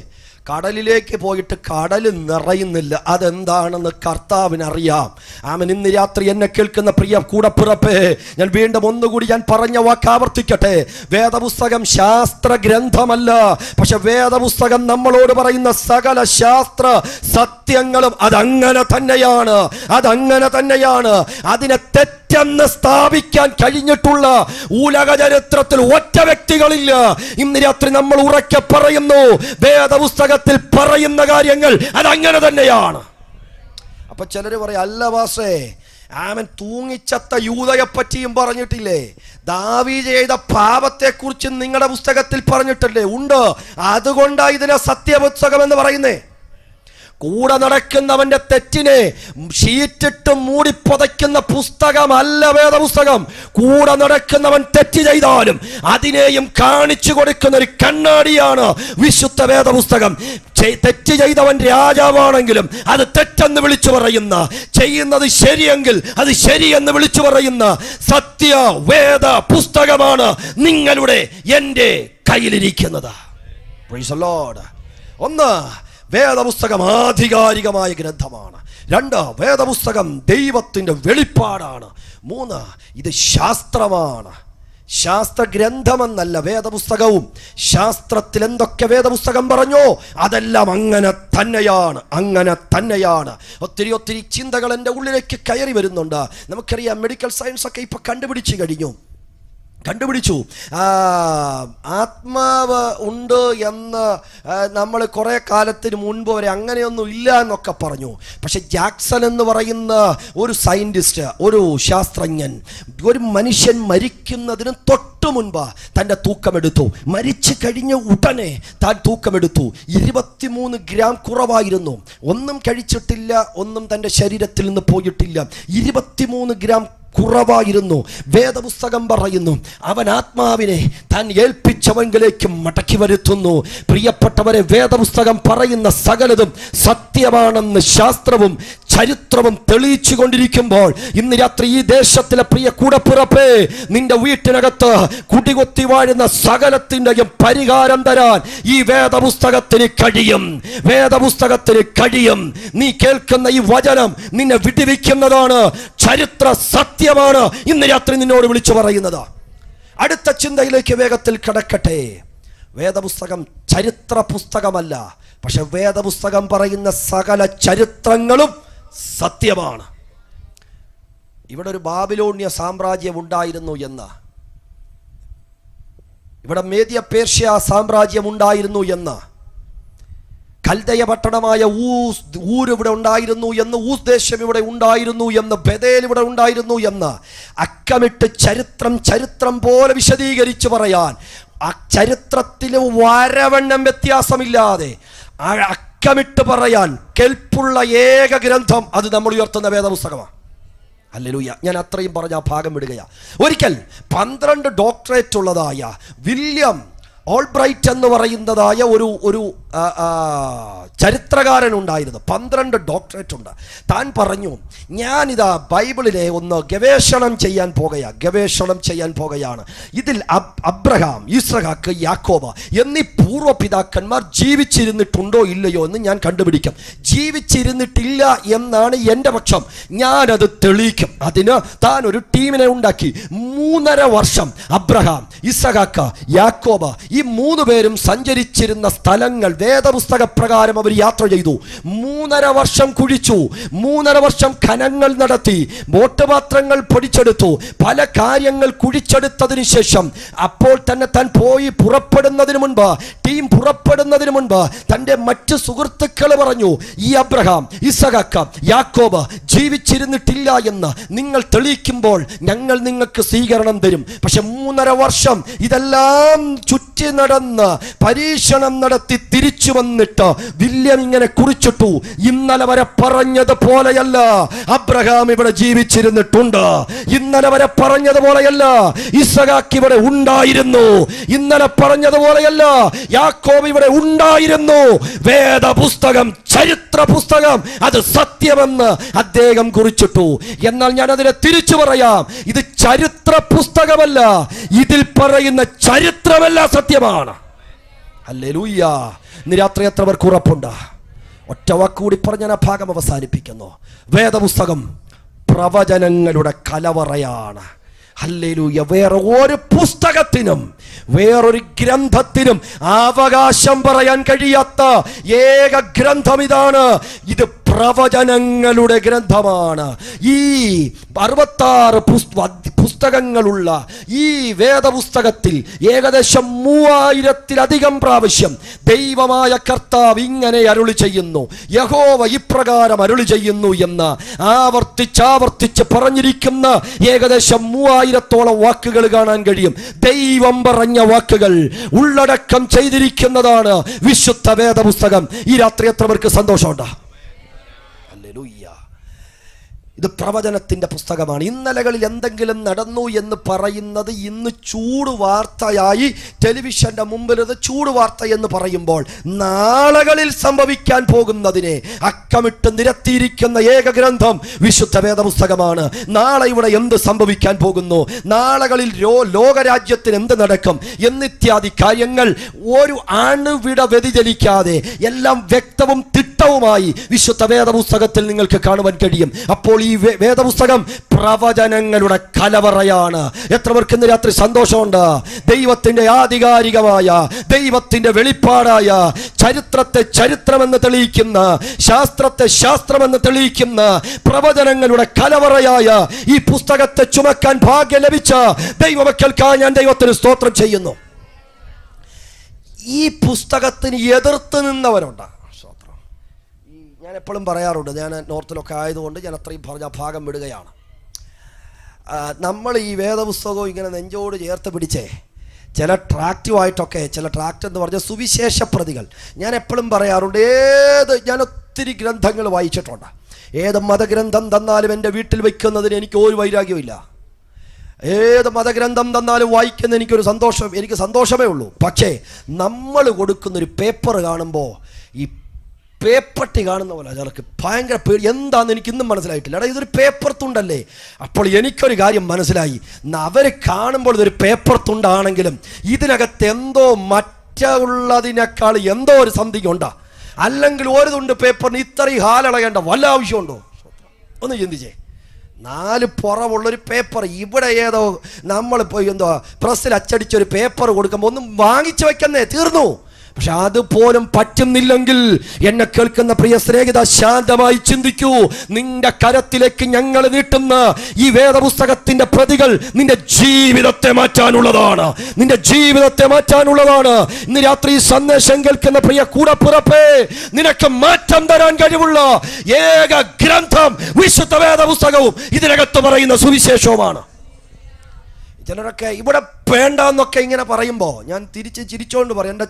കടലിലേക്ക് പോയിട്ട് കടൽ നിറയുന്നില്ല. അതെന്താണെന്ന് കർത്താവിനറിയാം. ആമേൻ. ഇന്ന് രാത്രി എന്നെ കേൾക്കുന്ന പ്രിയ കൂടപ്പിറപ്പേ, ഞാൻ വീണ്ടും ഒന്നുകൂടി ഞാൻ പറഞ്ഞ വാക്ക് ആവർത്തിക്കട്ടെ. വേദപുസ്തകം ശാസ്ത്ര ഗ്രന്ഥമല്ല, പക്ഷെ വേദപുസ്തകം നമ്മളോട് പറയുന്ന സകല ശാസ്ത്ര സത്യങ്ങളും അതങ്ങനെ തന്നെയാണ്. അതങ്ങനെ തന്നെയാണ്. അതിനെ തെറ്റെന്ന് സ്ഥാപിക്കാൻ കഴിഞ്ഞിട്ടുള്ള ഉലക ചരിത്രത്തിൽ ഒറ്റ വ്യക്തികളില്ല. ഇന്ന് രാത്രി നമ്മൾ ഉറക്കെ പറയുന്നു, വേദപുസ്തകത്തിൽ പറയുന്ന കാര്യങ്ങൾ അതങ്ങനെ തന്നെയാണ്. അപ്പൊ ചിലര് പറയും, അല്ല വാസേ, അവൻ തൂങ്ങിച്ചത്ത യൂദയെ പറ്റിയും പറഞ്ഞിട്ടില്ലേ? ദാവീദ് ചെയ്ത പാപത്തെക്കുറിച്ച് നിങ്ങളുടെ പുസ്തകത്തിൽ പറഞ്ഞിട്ടില്ലേ? ഉണ്ട്. അതുകൊണ്ടാ ഇതിനെ സത്യപുസ്തകം എന്ന് പറയുന്നേ. കൂടെ നടക്കുന്നവന്റെ തെറ്റിനെ ഷീറ്റിട്ട് മൂടി പുതയ്ക്കുന്ന പുസ്തകമല്ല വേദപുസ്തകം. കൂടെ നടക്കുന്നവൻ തെറ്റ് ചെയ്താലും അതിനെയും കാണിച്ചു കൊടുക്കുന്ന ഒരു കണ്ണാടിയാണ് വിശുദ്ധ വേദപുസ്തകം. തെറ്റ് ചെയ്തവൻ രാജാവാണെങ്കിലും അത് തെറ്റെന്ന് വിളിച്ചു പറയുന്ന, ചെയ്യുന്നത് ശരിയെങ്കിൽ അത് ശരിയെന്ന് വിളിച്ചു പറയുന്ന സത്യ വേദ പുസ്തകമാണ് നിങ്ങളുടെ എൻ്റെ കയ്യിലിരിക്കുന്നത്. Price the Lord. ഒന്ന്, വേദപുസ്തകം ആധികാരികമായ ഗ്രന്ഥമാണ്. 2, വേദപുസ്തകം ദൈവത്തിൻ്റെ വെളിപ്പാടാണ്. 3, ഇത് ശാസ്ത്രമാണ്. ശാസ്ത്ര ഗ്രന്ഥമെന്നല്ല വേദപുസ്തകവും. ശാസ്ത്രത്തിൽ എന്തൊക്കെ വേദപുസ്തകം പറഞ്ഞോ അതെല്ലാം അങ്ങനെ തന്നെയാണ്. ഒത്തിരി ചിന്തകൾ എൻ്റെ ഉള്ളിലേക്ക് കയറി വരുന്നുണ്ട്. നമുക്കറിയാം, മെഡിക്കൽ സയൻസ് ഒക്കെ ഇപ്പൊ കണ്ടുപിടിച്ചു ആത്മാവ് ഉണ്ട് എന്ന് നമ്മൾ കുറേ കാലത്തിന് മുൻപ് വരെ അങ്ങനെയൊന്നും ഇല്ല എന്നൊക്കെ പറഞ്ഞു. പക്ഷെ ജാക്സൺ എന്ന് പറയുന്ന ഒരു സയൻറ്റിസ്റ്റ്, ഒരു ശാസ്ത്രജ്ഞൻ, ഒരു മനുഷ്യൻ മരിക്കുന്നതിന് തൊട്ട് മുൻപ് തൻ്റെ തൂക്കമെടുത്തു. മരിച്ചു കഴിഞ്ഞ ഉടനെ താൻ തൂക്കമെടുത്തു. 23 ഗ്രാം കുറവായിരുന്നു. ഒന്നും കഴിച്ചിട്ടില്ല, ഒന്നും തൻ്റെ ശരീരത്തിൽ നിന്ന് പോയിട്ടില്ല. 23 ഗ്രാം കുറവായിരുന്നു. വേദപുസ്തകം പറയുന്നു അവൻ ആത്മാവിനെ താൻ ഏൽപ്പിച്ചവങ്കിലേക്ക് മടക്കി വരുത്തുന്നു. പ്രിയപ്പെട്ടവരെ, വേദപുസ്തകം പറയുന്ന സകലതും സത്യമാണെന്ന് ശാസ്ത്രവും ചരിത്രവും തെളിയിച്ചു കൊണ്ടിരിക്കുമ്പോൾ ഇന്ന് രാത്രി ഈ ദേശത്തിലെ പ്രിയ കൂടപ്പിറപ്പേ, നിന്റെ വീട്ടിനകത്ത് കുടികൊത്തി വാഴുന്ന സകലത്തിൻ്റെയും പരിഹാരം തരാൻ ഈ വേദപുസ്തകത്തിന് കഴിയും. നീ കേൾക്കുന്ന ഈ വചനം നിന്നെ വിടുവിക്കുന്നതാണ്. ചരിത്ര സത്യമാണ് ഇന്ന് രാത്രി നിന്നോട് വിളിച്ചു പറയുന്നത്. അടുത്ത ചിന്തയിലേക്ക് വേഗത്തിൽ കടക്കട്ടെ. വേദപുസ്തകം ചരിത്ര പുസ്തകമല്ല, പക്ഷെ വേദപുസ്തകം പറയുന്ന സകല ചരിത്രങ്ങളും സത്യമാണ്. ഇവിടെ ഒരു ബാബിലോണ്യ സാമ്രാജ്യം ഉണ്ടായിരുന്നു എന്ന്, ഇവിടെ മേദ്യ പേർഷ്യ സാമ്രാജ്യം ഉണ്ടായിരുന്നു എന്ന്, കൽദയ പട്ടണമായ ഊർ ഇവിടെ ഉണ്ടായിരുന്നു എന്ന്, ഊസ് ദേശം ഇവിടെ ഉണ്ടായിരുന്നു എന്ന്, ബഥേൽ ഇവിടെ ഉണ്ടായിരുന്നു എന്ന് അക്കമിട്ട് ചരിത്രം പോലെ വിശദീകരിച്ച് പറയാൻ, ആ ചരിത്രത്തിൽ വരവണ്ണം വ്യത്യാസമില്ലാതെ അക്കമിട്ട് പറയാൻ കെൽപ്പുള്ള ഏക ഗ്രന്ഥം അത് നമ്മൾ ഉയർത്തുന്ന വേദപുസ്തകമാണ്. ഹല്ലേലൂയ. ഞാൻ അത്രയും പറഞ്ഞ ആ ഭാഗം വിടുകയാണ്. ഒരിക്കൽ 12 ഡോക്ടറേറ്റ് ഉള്ളതായ വില്യം ഓൾബ്രൈറ്റ് എന്ന് പറയുന്നതായ ഒരു ചരിത്രകാരൻ ഉണ്ടായിരുന്നു. 12 ഡോക്ടറേറ്റ് ഉണ്ട്. താൻ പറഞ്ഞു, ഞാനിതാ ബൈബിളിനെ ഒന്ന് ഗവേഷണം ചെയ്യാൻ പോകുകയാണ്. ഇതിൽ അബ്രഹാം, ഇസ്ഹാക്ക്, യാക്കോബ് എന്നീ പൂർവ്വപിതാക്കന്മാർ ജീവിച്ചിരുന്നിട്ടുണ്ടോ ഇല്ലയോ എന്ന് ഞാൻ കണ്ടുപിടിക്കും. ജീവിച്ചിരുന്നിട്ടില്ല എന്നാണ് എൻ്റെ പക്ഷം. ഞാനത് തെളിയിക്കും. അതിന് താൻ ഒരു ടീമിനെ ഉണ്ടാക്കി. 3.5 വർഷം അബ്രഹാം, ഇസ്ഹാക്ക്, യാക്കോബ് ഈ 3 പേരും സഞ്ചരിച്ചിരുന്ന സ്ഥലങ്ങൾ വേദപുസ്തക പ്രകാരം അവർ യാത്ര ചെയ്തു. 3.5 വർഷം കുഴിച്ചു. 3.5 വർഷം ഖനങ്ങൾ നടത്തി. ബോട്ടുപാത്രങ്ങൾ പൊടിച്ചെടുത്തു. പല കാര്യങ്ങൾ കുഴിച്ചെടുത്തതിന് ശേഷം അപ്പോൾ തന്നെ താൻ പോയി പുറപ്പെടുന്നതിന് മുൻപ് തൻ്റെ മറ്റ് സുഹൃത്തുക്കൾ പറഞ്ഞു, ഈ അബ്രഹാം, ഇസ്ഹാക്ക്, യാക്കോബ് ജീവിച്ചിരുന്നിട്ടില്ല എന്ന് നിങ്ങൾ തെളിയിക്കുമ്പോൾ ഞങ്ങൾ നിങ്ങൾക്ക് സ്വീകരണം തരും. പക്ഷെ 3.5 വർഷം ഇതെല്ലാം ചുറ്റി നടന്ന് പരീക്ഷണം നടത്തി തിരിച്ചു വന്നിട്ട് വില്യം ഇങ്ങനെ കുറിച്ചിട്ടു, ഇന്നലെ വരെ പറഞ്ഞതുപോലെയല്ല അബ്രഹാം ഇവിടെ ജീവിച്ചിരുന്നിട്ടുണ്ട്. ഇന്നലെ വരെ പറഞ്ഞതുപോലെയല്ല ഇസ്ഹാക്ക് ഇവിടെ ഉണ്ടായിരുന്നു. ഇന്നലെ പറഞ്ഞതുപോലെയല്ല യാക്കോബ് ഇവിടെ ഉണ്ടായിരുന്നു. വേദപുസ്തകം, ചരിത്ര പുസ്തകം, അത് സത്യമെന്ന് അദ്ദേഹം കുറിച്ചിട്ടു. എന്നാൽ ഞാൻ അതിനെ തിരിച്ചു പറയാം, ഇത് ചരിത്ര പുസ്തകമല്ല, ഇതിൽ പറയുന്ന ചരിത്രമല്ല സത്യമാണ്. ഹല്ലേലൂയ. ഇന്ന് രാത്രി എത്ര പേർക്ക് ഉറപ്പുണ്ട്? ഒറ്റ വാക്കുകൂടി പറഞ്ഞ ആ ഭാഗം അവസാനിപ്പിക്കുന്നു. വേദപുസ്തകം പ്രവചനങ്ങളുടെ കലവറയാണ്. ഹല്ലേലൂയ. വേറെ ഒരു പുസ്തകത്തിനും വേറൊരു ഗ്രന്ഥത്തിനും അവകാശം പറയാൻ കഴിയാത്ത ഏക ഗ്രന്ഥം ഇതാണ്. ഇത് പ്രവചനങ്ങളുടെ ഗ്രന്ഥമാണ്. ഈ 66 പുസ്തകങ്ങളുള്ള ഈ വേദപുസ്തകത്തിൽ ഏകദേശം 3000-ലധികം പ്രാവശ്യം ദൈവമായ കർത്താവ് ഇങ്ങനെ അരുളി ചെയ്യുന്നു, യഹോവ ഇപ്രകാരം അരുളി ചെയ്യുന്നു എന്ന് ആവർത്തിച്ചാവർത്തിച്ച് പറഞ്ഞിരിക്കുന്ന ഏകദേശം 3000-ഓളം വാക്കുകൾ കാണാൻ കഴിയും. ദൈവം പറഞ്ഞ വാക്കുകൾ ഉള്ളടക്കം ചെയ്തിരിക്കുന്നതാണ് വിശുദ്ധ വേദപുസ്തകം. ഈ രാത്രി എത്ര പേർക്ക് സന്തോഷമുണ്ട്? ഹല്ലേലൂയ. ഇത് പ്രവചനത്തിന്റെ പുസ്തകമാണ്. ഇന്നലകളിൽ എന്തെങ്കിലും നടന്നു എന്ന് പറയുന്നത് ഇന്ന് ചൂട് വാർത്തയായി ടെലിവിഷന്റെ മുമ്പിൽ ഇത് ചൂട് വാർത്ത എന്ന് പറയുമ്പോൾ നാളുകളിൽ സംഭവിക്കാൻ പോകുന്നതിനെ അക്കമിട്ട് നിരത്തിയിരിക്കുന്ന ഏക ഗ്രന്ഥം വിശുദ്ധ വേദപുസ്തകമാണ്. നാളെ ഇവിടെ എന്ത് സംഭവിക്കാൻ പോകുന്നു, നാളുകളിൽ ലോകരാജ്യത്തിന് എന്ത് നടക്കും എന്നിത്യാദി കാര്യങ്ങൾ ഒരു അണുവിട വ്യതിചലിക്കാതെ എല്ലാം വ്യക്തവും തിട്ടവുമായി വിശുദ്ധ വേദപുസ്തകത്തിൽ നിങ്ങൾക്ക് കാണുവാൻ കഴിയും. അപ്പോൾ ഈ വേദപുസ്തകം പ്രവചനങ്ങളുടെ കലവറയാണ്. എത്ര പേർക്ക് ഇന്ന് രാത്രി സന്തോഷമുണ്ട്? ദൈവത്തിന്റെ ആധികാരികമായ, ദൈവത്തിന്റെ വെളിപ്പാടായ, ചരിത്രത്തെ ചരിത്രമെന്ന് തെളിയിക്കുന്ന, ശാസ്ത്രത്തെ ശാസ്ത്രമെന്ന് തെളിയിക്കുന്ന പ്രവചനങ്ങളുടെ കലവറയായ ഈ പുസ്തകത്തെ ചുമക്കാൻ ഭാഗ്യം ലഭിച്ച ദൈവമക്കൾക്കായി ഞാൻ ദൈവത്തിന് സ്തോത്രം ചെയ്യുന്നു. ഈ പുസ്തകത്തിന് എതിർത്ത് നിന്നവരുണ്ട്. ഞാൻ എപ്പോഴും പറയാറുണ്ട്, ഞാൻ നോർത്തിലൊക്കെ ആയതുകൊണ്ട് ഞാൻ അത്രയും പറഞ്ഞ ഭാഗം വിടുകയാണ്. നമ്മൾ ഈ വേദപുസ്തകവും ഇങ്ങനെ നെഞ്ചോട് ചേർത്ത് പിടിച്ചേ ചില ട്രാക്റ്റീവായിട്ടൊക്കെ, ചില ട്രാക്റ്റ് എന്ന് പറഞ്ഞ സുവിശേഷ പ്രതികൾ, ഞാൻ എപ്പോഴും പറയാറുണ്ട്, ഞാൻ ഒത്തിരി ഗ്രന്ഥങ്ങൾ വായിച്ചിട്ടുണ്ട്. ഏത് മതഗ്രന്ഥം തന്നാലും എൻ്റെ വീട്ടിൽ വയ്ക്കുന്നതിന് എനിക്ക് ഒരു വൈരാഗ്യമില്ല. ഏത് മതഗ്രന്ഥം തന്നാലും വായിക്കുന്ന എനിക്ക് സന്തോഷമേ ഉള്ളൂ. പക്ഷേ നമ്മൾ കൊടുക്കുന്നൊരു പേപ്പർ കാണുമ്പോൾ ഈ പേപ്പട്ടി കാണുന്ന പോലെ ചിലർക്ക് ഭയങ്കര പേടി. എന്താണെന്ന് എനിക്ക് ഇന്നും മനസ്സിലായിട്ടില്ല. എടാ, ഇതൊരു പേപ്പർ തുണ്ടല്ലേ. അപ്പോൾ എനിക്കൊരു കാര്യം മനസ്സിലായി, അവർ കാണുമ്പോൾ ഇതൊരു പേപ്പർ തുണ്ടാണെങ്കിലും ഇതിനകത്ത് എന്തോ മറ്റുള്ളതിനേക്കാൾ എന്തോ ഒരു സംതിങ് ഉണ്ടാ. അല്ലെങ്കിൽ ഒരു തുണ്ട് പേപ്പറിന് ഇത്രയും ഹാലളകേണ്ട വല്ല ആവശ്യമുണ്ടോ? ഒന്ന് ചിന്തിച്ചേ. 4 പുറമുള്ളൊരു പേപ്പർ, ഇവിടെ ഏതോ നമ്മളിപ്പോൾ എന്തോ പ്രസ്സിൽ അച്ചടിച്ചൊരു പേപ്പർ കൊടുക്കുമ്പോൾ ഒന്നും വാങ്ങിച്ചു വെക്കുന്നേ, തീർന്നു. പക്ഷെ അതുപോലും പറ്റുന്നില്ലെങ്കിൽ എന്നെ കേൾക്കുന്ന പ്രിയ സ്നേഹിത, ശാന്തമായി ചിന്തിക്കൂ. നിന്റെ കരത്തിലേക്ക് ഞങ്ങൾ നീട്ടുന്ന ഈ വേദപുസ്തകത്തിന്റെ പ്രതികൾ നിന്റെ ജീവിതത്തെ മാറ്റാനുള്ളതാണ്. നിന്റെ ജീവിതത്തെ മാറ്റാനുള്ളതാണ്. ഇന്ന് രാത്രി സന്ദേശം കേൾക്കുന്ന പ്രിയ കൂടപ്പിറപ്പേ, നിനക്ക് മാറ്റം തരാൻ കഴിവുള്ള ഏക ഗ്രന്ഥം വിശുദ്ധ വേദപുസ്തകവും ഇതിനകത്ത് പറയുന്ന സുവിശേഷവുമാണ്. ചിലരൊക്കെ ഇവിടെ വേണ്ടെന്നൊക്കെ ഇങ്ങനെ പറയുമ്പോൾ ഞാൻ ചിരിച്ചോണ്ട് പറയും, എൻ്റെ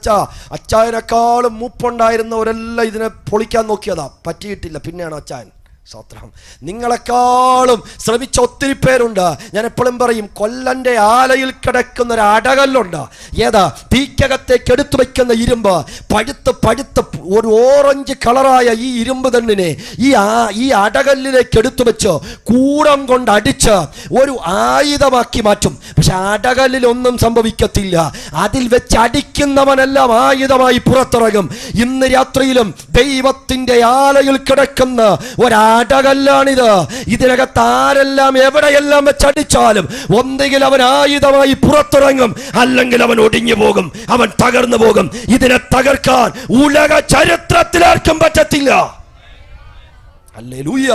അച്ചായനേക്കാളും മൂപ്പുണ്ടായിരുന്നവരെല്ലാം ഇതിനെ പൊളിക്കാൻ നോക്കിയതാ, പറ്റിയിട്ടില്ല. പിന്നെയാണ് അച്ചായൻ. സ്തോത്രം. നിങ്ങളെക്കാളും ശ്രമിച്ച ഒത്തിരി പേരുണ്ട്. ഞാൻ എപ്പോഴും പറയും, കൊല്ലന്റെ ആലയിൽ കിടക്കുന്ന ഒരു അടകല്ലുണ്ട്. ഏതാ? തീക്കകത്തേക്ക് എടുത്തു വയ്ക്കുന്ന ഇരുമ്പ്. പഴുത്ത് ഒരു ഓറഞ്ച് കളറായ ഈ ഇരുമ്പ് തണ്ണിനെ ഈ അടകല്ലിലേക്ക് എടുത്തു വെച്ച് കൂടം കൊണ്ട് അടിച്ച് ഒരു ആയുധമാക്കി മാറ്റും. പക്ഷെ അടകല്ലിൽ ഒന്നും സംഭവിക്കത്തില്ല. അതിൽ വെച്ച് അടിക്കുന്നവനെല്ലാം ആയുധമായി പുറത്തിറങ്ങും. ഇന്ന് രാത്രിയിലും ദൈവത്തിന്റെ ആലയിൽ കിടക്കുന്ന അടകല്ലാണിത്. ഇതിനകത്ത് ആരെല്ലാം എവിടെയെല്ലാം വെച്ചടിച്ചാലും ഒന്നുകിൽ അവൻ ആയുധമായി പുറത്തിറങ്ങും, അല്ലെങ്കിൽ അവൻ ഒടിഞ്ഞു പോകും, അവൻ തകർന്നു പോകും. ഇതിനെ തകർക്കാൻ ഉലക ചരിത്രത്തിൽ ആർക്കും പറ്റത്തില്ല. Hallelujah,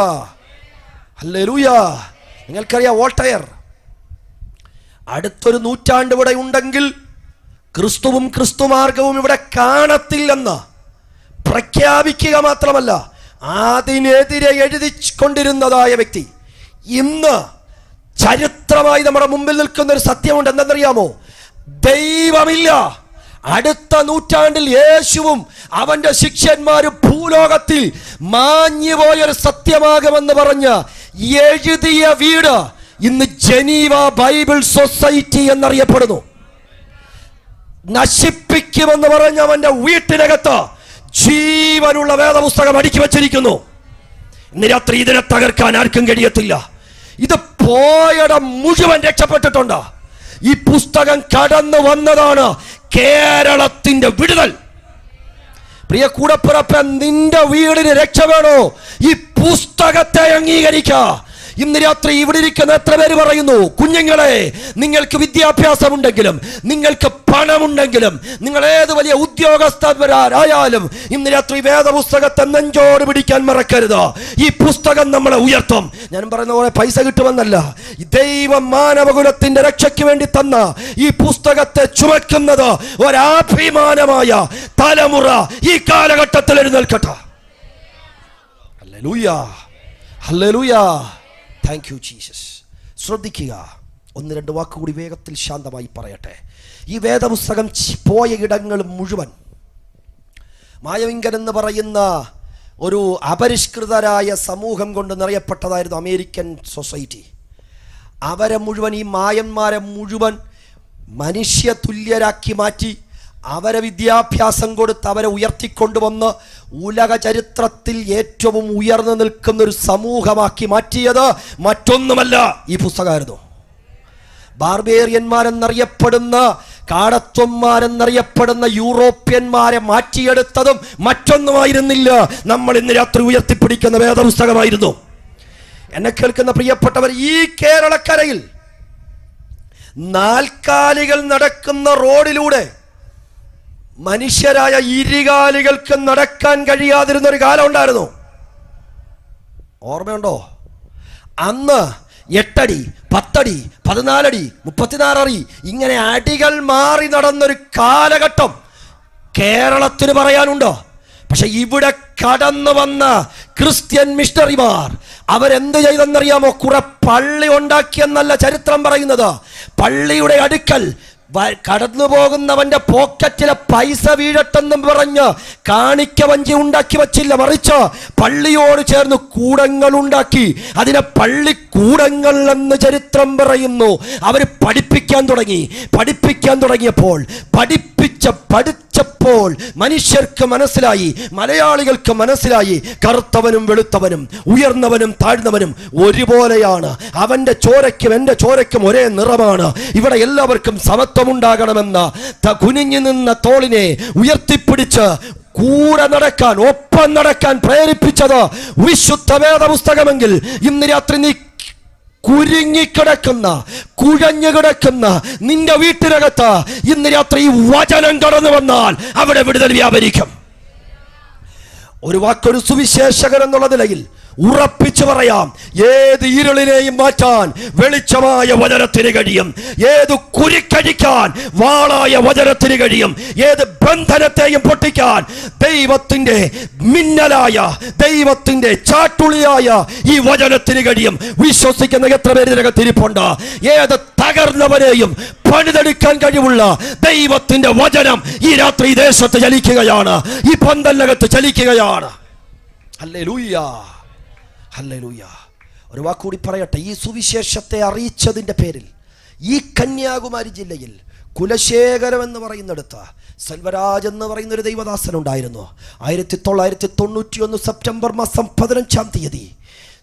hallelujah. നിങ്ങൾക്കറിയാം, വോൾട്ടയർ അടുത്തൊരു നൂറ്റാണ്ട് ഇവിടെ ഉണ്ടെങ്കിൽ ക്രിസ്തുവും ക്രിസ്തുമാർഗവും ഇവിടെ കാണത്തില്ലെന്ന് പ്രഖ്യാപിക്കുക മാത്രമല്ല, അതിനെതിരെ എഴുതിക്കൊണ്ടിരുന്നതായ വ്യക്തി ഇന്ന് ചരിത്രമായി നമ്മുടെ മുമ്പിൽ നിൽക്കുന്ന ഒരു സത്യമുണ്ട്. എന്തെന്നറിയാമോ? ദൈവമില്ല. അടുത്ത നൂറ്റാണ്ടിൽ യേശുവും അവന്റെ ശിഷ്യന്മാരും ഭൂലോകത്തിൽ മാഞ്ഞുപോയൊരു സത്യമാകുമെന്ന് പറഞ്ഞ് എഴുതിയ വീട് ഇന്ന് ജനീവ ബൈബിൾ സൊസൈറ്റി എന്നറിയപ്പെടുന്നു. നശിപ്പിക്കുമെന്ന് പറഞ്ഞ അവന്റെ വീട്ടിനകത്ത് ജീവനുള്ള വേദപുസ്തകം അടുക്കി വച്ചിരിക്കുന്നു. ഇന്ന് രാത്രി ഇതിനെ തകർക്കാൻ ആർക്കും കഴിയത്തില്ല. ഇത് പോയിടം മുഴുവൻ രക്ഷപ്പെട്ടിട്ടുണ്ട്. ഈ പുസ്തകം കടന്നു വന്നതാണ് കേരളത്തിന്റെ വിടുതൽ. പ്രിയ കൂടപ്പിറപ്പ, നിന്റെ വീടിന് രക്ഷ വേണോ? ഈ പുസ്തകത്തെ അംഗീകരിക്ക. ഇന്ന് രാത്രി ഇവിടെ ഇരിക്കുന്ന എത്ര പേര് പറയുന്നു, കുഞ്ഞുങ്ങളെ, നിങ്ങൾക്ക് വിദ്യാഭ്യാസമുണ്ടെങ്കിലും, നിങ്ങൾക്ക് പണമുണ്ടെങ്കിലും, നിങ്ങൾ ഏത് വലിയ ഉദ്യോഗസ്ഥരായാലും ഇന്ന് രാത്രി വേദപുസ്തകത്തെ നെഞ്ചോട് പിടിക്കാൻ മറക്കരുത്. ഈ പുസ്തകം നമ്മളെ ഉയർത്തും. ഞാൻ പറയുന്ന പോലെ പൈസ കിട്ടുമെന്നല്ല, ദൈവം മാനവകുലത്തിന്റെ രക്ഷയ്ക്ക് വേണ്ടി തന്ന ഈ പുസ്തകത്തെ ചുമക്കുന്നത് ഒരഭിമാനമായ തലമുറ ഈ കാലഘട്ടത്തിൽ എഴുന്നേൽക്കട്ടെ. Hallelujah, hallelujah. Thank you Jesus. ശ്രദ്ധിക്കുക, ഒന്ന് രണ്ട് വാക്കുകൂടി വേഗത്തിൽ ശാന്തമായി പറയട്ടെ. ഈ വേദപുസ്തകം പോയ ഇടങ്ങൾ മുഴുവൻ മായവിങ്കൻ എന്ന് പറയുന്ന ഒരു അപരിഷ്കൃതരായ സമൂഹം കൊണ്ട് നിറയപ്പെട്ടതായിരുന്നു അമേരിക്കൻ സൊസൈറ്റി. അവരെ മുഴുവൻ, ഈ മായന്മാരെ മുഴുവൻ മനുഷ്യ തുല്യരാക്കി മാറ്റി, അവരെ വിദ്യാഭ്യാസം കൊടുത്ത് അവരെ ഉയർത്തിക്കൊണ്ടുവന്ന് ഉലക ചരിത്രത്തിൽ ഏറ്റവും ഉയർന്നു നിൽക്കുന്ന ഒരു സമൂഹമാക്കി മാറ്റിയത് മറ്റൊന്നുമല്ല, ഈ പുസ്തകമായിരുന്നു. ബാർബേറിയന്മാരെന്നറിയപ്പെടുന്ന, കാടത്വന്മാരെന്നറിയപ്പെടുന്ന യൂറോപ്യന്മാരെ മാറ്റിയെടുത്തതും മറ്റൊന്നുമായിരുന്നില്ല, നമ്മൾ ഇന്ന് രാത്രി ഉയർത്തിപ്പിടിക്കുന്ന വേദപുസ്തകമായിരുന്നു. എന്നെ കേൾക്കുന്ന പ്രിയപ്പെട്ടവർ, ഈ കേരളക്കരയിൽ നാൽക്കാലികൾ നടക്കുന്ന റോഡിലൂടെ മനുഷ്യരായ ഇരുകാലികൾക്ക് നടക്കാൻ കഴിയാതിരുന്ന ഒരു കാലം ഉണ്ടായിരുന്നു. ഓർമ്മയുണ്ടോ? അന്ന് 8 അടി, 10 അടി, 14 അടി, 34 അടി, ഇങ്ങനെ അടികൾ മാറി നടന്നൊരു കാലഘട്ടം കേരളത്തിന് പറയാനുണ്ടോ? പക്ഷെ ഇവിടെ കടന്നു വന്ന ക്രിസ്ത്യൻ മിഷണറിമാർ അവരെന്ത് ചെയ്തെന്നറിയാമോ? കുറെ പള്ളി ഉണ്ടാക്കിയെന്നല്ല ചരിത്രം പറയുന്നത്. പള്ളിയുടെ അടുക്കൽ കടന്നു പോകുന്നവന്റെ പോക്കറ്റിലെ പൈസ വീഴട്ടെന്നും പറഞ്ഞ് കാണിക്ക വഞ്ചി ഉണ്ടാക്കി വച്ചില്ല, മറിച്ച് പള്ളിയോട് ചേർന്ന് കൂടങ്ങൾ ഉണ്ടാക്കി. അതിനെ പള്ളിക്കൂടങ്ങൾ എന്ന് ചരിത്രം പറയുന്നു. അവർ പഠിപ്പിക്കാൻ തുടങ്ങിയപ്പോൾ പഠിച്ചപ്പോൾ മനുഷ്യർക്ക് മനസ്സിലായി, മലയാളികൾക്ക് മനസ്സിലായി, കറുത്തവനും വെളുത്തവനും ഉയർന്നവനും താഴ്ന്നവനും ഒരുപോലെയാണ്. അവന്റെ ചോരയ്ക്കും എൻ്റെ ചോരയ്ക്കും ഒരേ നിറമാണ്. ഇവിടെ എല്ലാവർക്കും സമത്വമുണ്ടാകണമെന്ന കുനിഞ്ഞു നിന്ന തോളിനെ ഉയർത്തിപ്പിടിച്ച് കൂടെ നടക്കാൻ, ഒപ്പം നടക്കാൻ പ്രേരിപ്പിച്ചത് വിശുദ്ധ വേദപുസ്തകമെങ്കിൽ ഇന്ന് രാത്രി നീ കുരുങ്ങിക്കിടക്കുന്ന, കുഴഞ്ഞു കിടക്കുന്ന നിന്റെ വീട്ടിനകത്ത് ഇന്ന് രാത്രി വചനം കടന്നു വന്നാൽ അവിടെ വിടുതൽ വ്യാപരിക്കും. ഒരു വാക്കൊരു സുവിശേഷകൻ എന്നുള്ള നിലയിൽ ഉറപ്പിച്ചു പറയാം, ഏത് ഇരുളിനെയും മാറ്റാൻ വെളിച്ചമായ വചനത്തിന് കഴിയും. ഏത് കുരുക്കഴിക്കാൻ വാളായ വചനത്തിന് കഴിയും. ഏത് ബന്ധനത്തെയും പൊട്ടിക്കാൻ ദൈവത്തിന്റെ മിന്നലായ, ദൈവത്തിന്റെ ചാട്ടുളിയായ ഈ വചനത്തിന് കഴിയും. വിശ്വസിക്കുന്ന എത്ര പേര് ഇതിനകത്തിരിപ്പുണ്ട്? ഏത് തകർന്നവരെയും പണിതെടുക്കാൻ കഴിവുള്ള ദൈവത്തിന്റെ വചനം ഈ രാത്രി ഈ ദേശത്ത് ചലിക്കുകയാണ്, ഈ പന്തലിനകത്ത് ചലിക്കുകയാണ്. Hallelujah, hallelujah. ഒരു വാക്കുകൂടി പറയട്ടെ. ഈ സുവിശേഷത്തെ അറിയിച്ചതിൻ്റെ പേരിൽ ഈ കന്യാകുമാരി ജില്ലയിൽ കുലശേഖരം എന്ന് പറയുന്നിടത്ത് സെൽവരാജ് എന്ന് പറയുന്ന ഒരു ദൈവദാസനുണ്ടായിരുന്നു. 1991 സെപ്റ്റംബർ മാസം 15-ാം തീയതി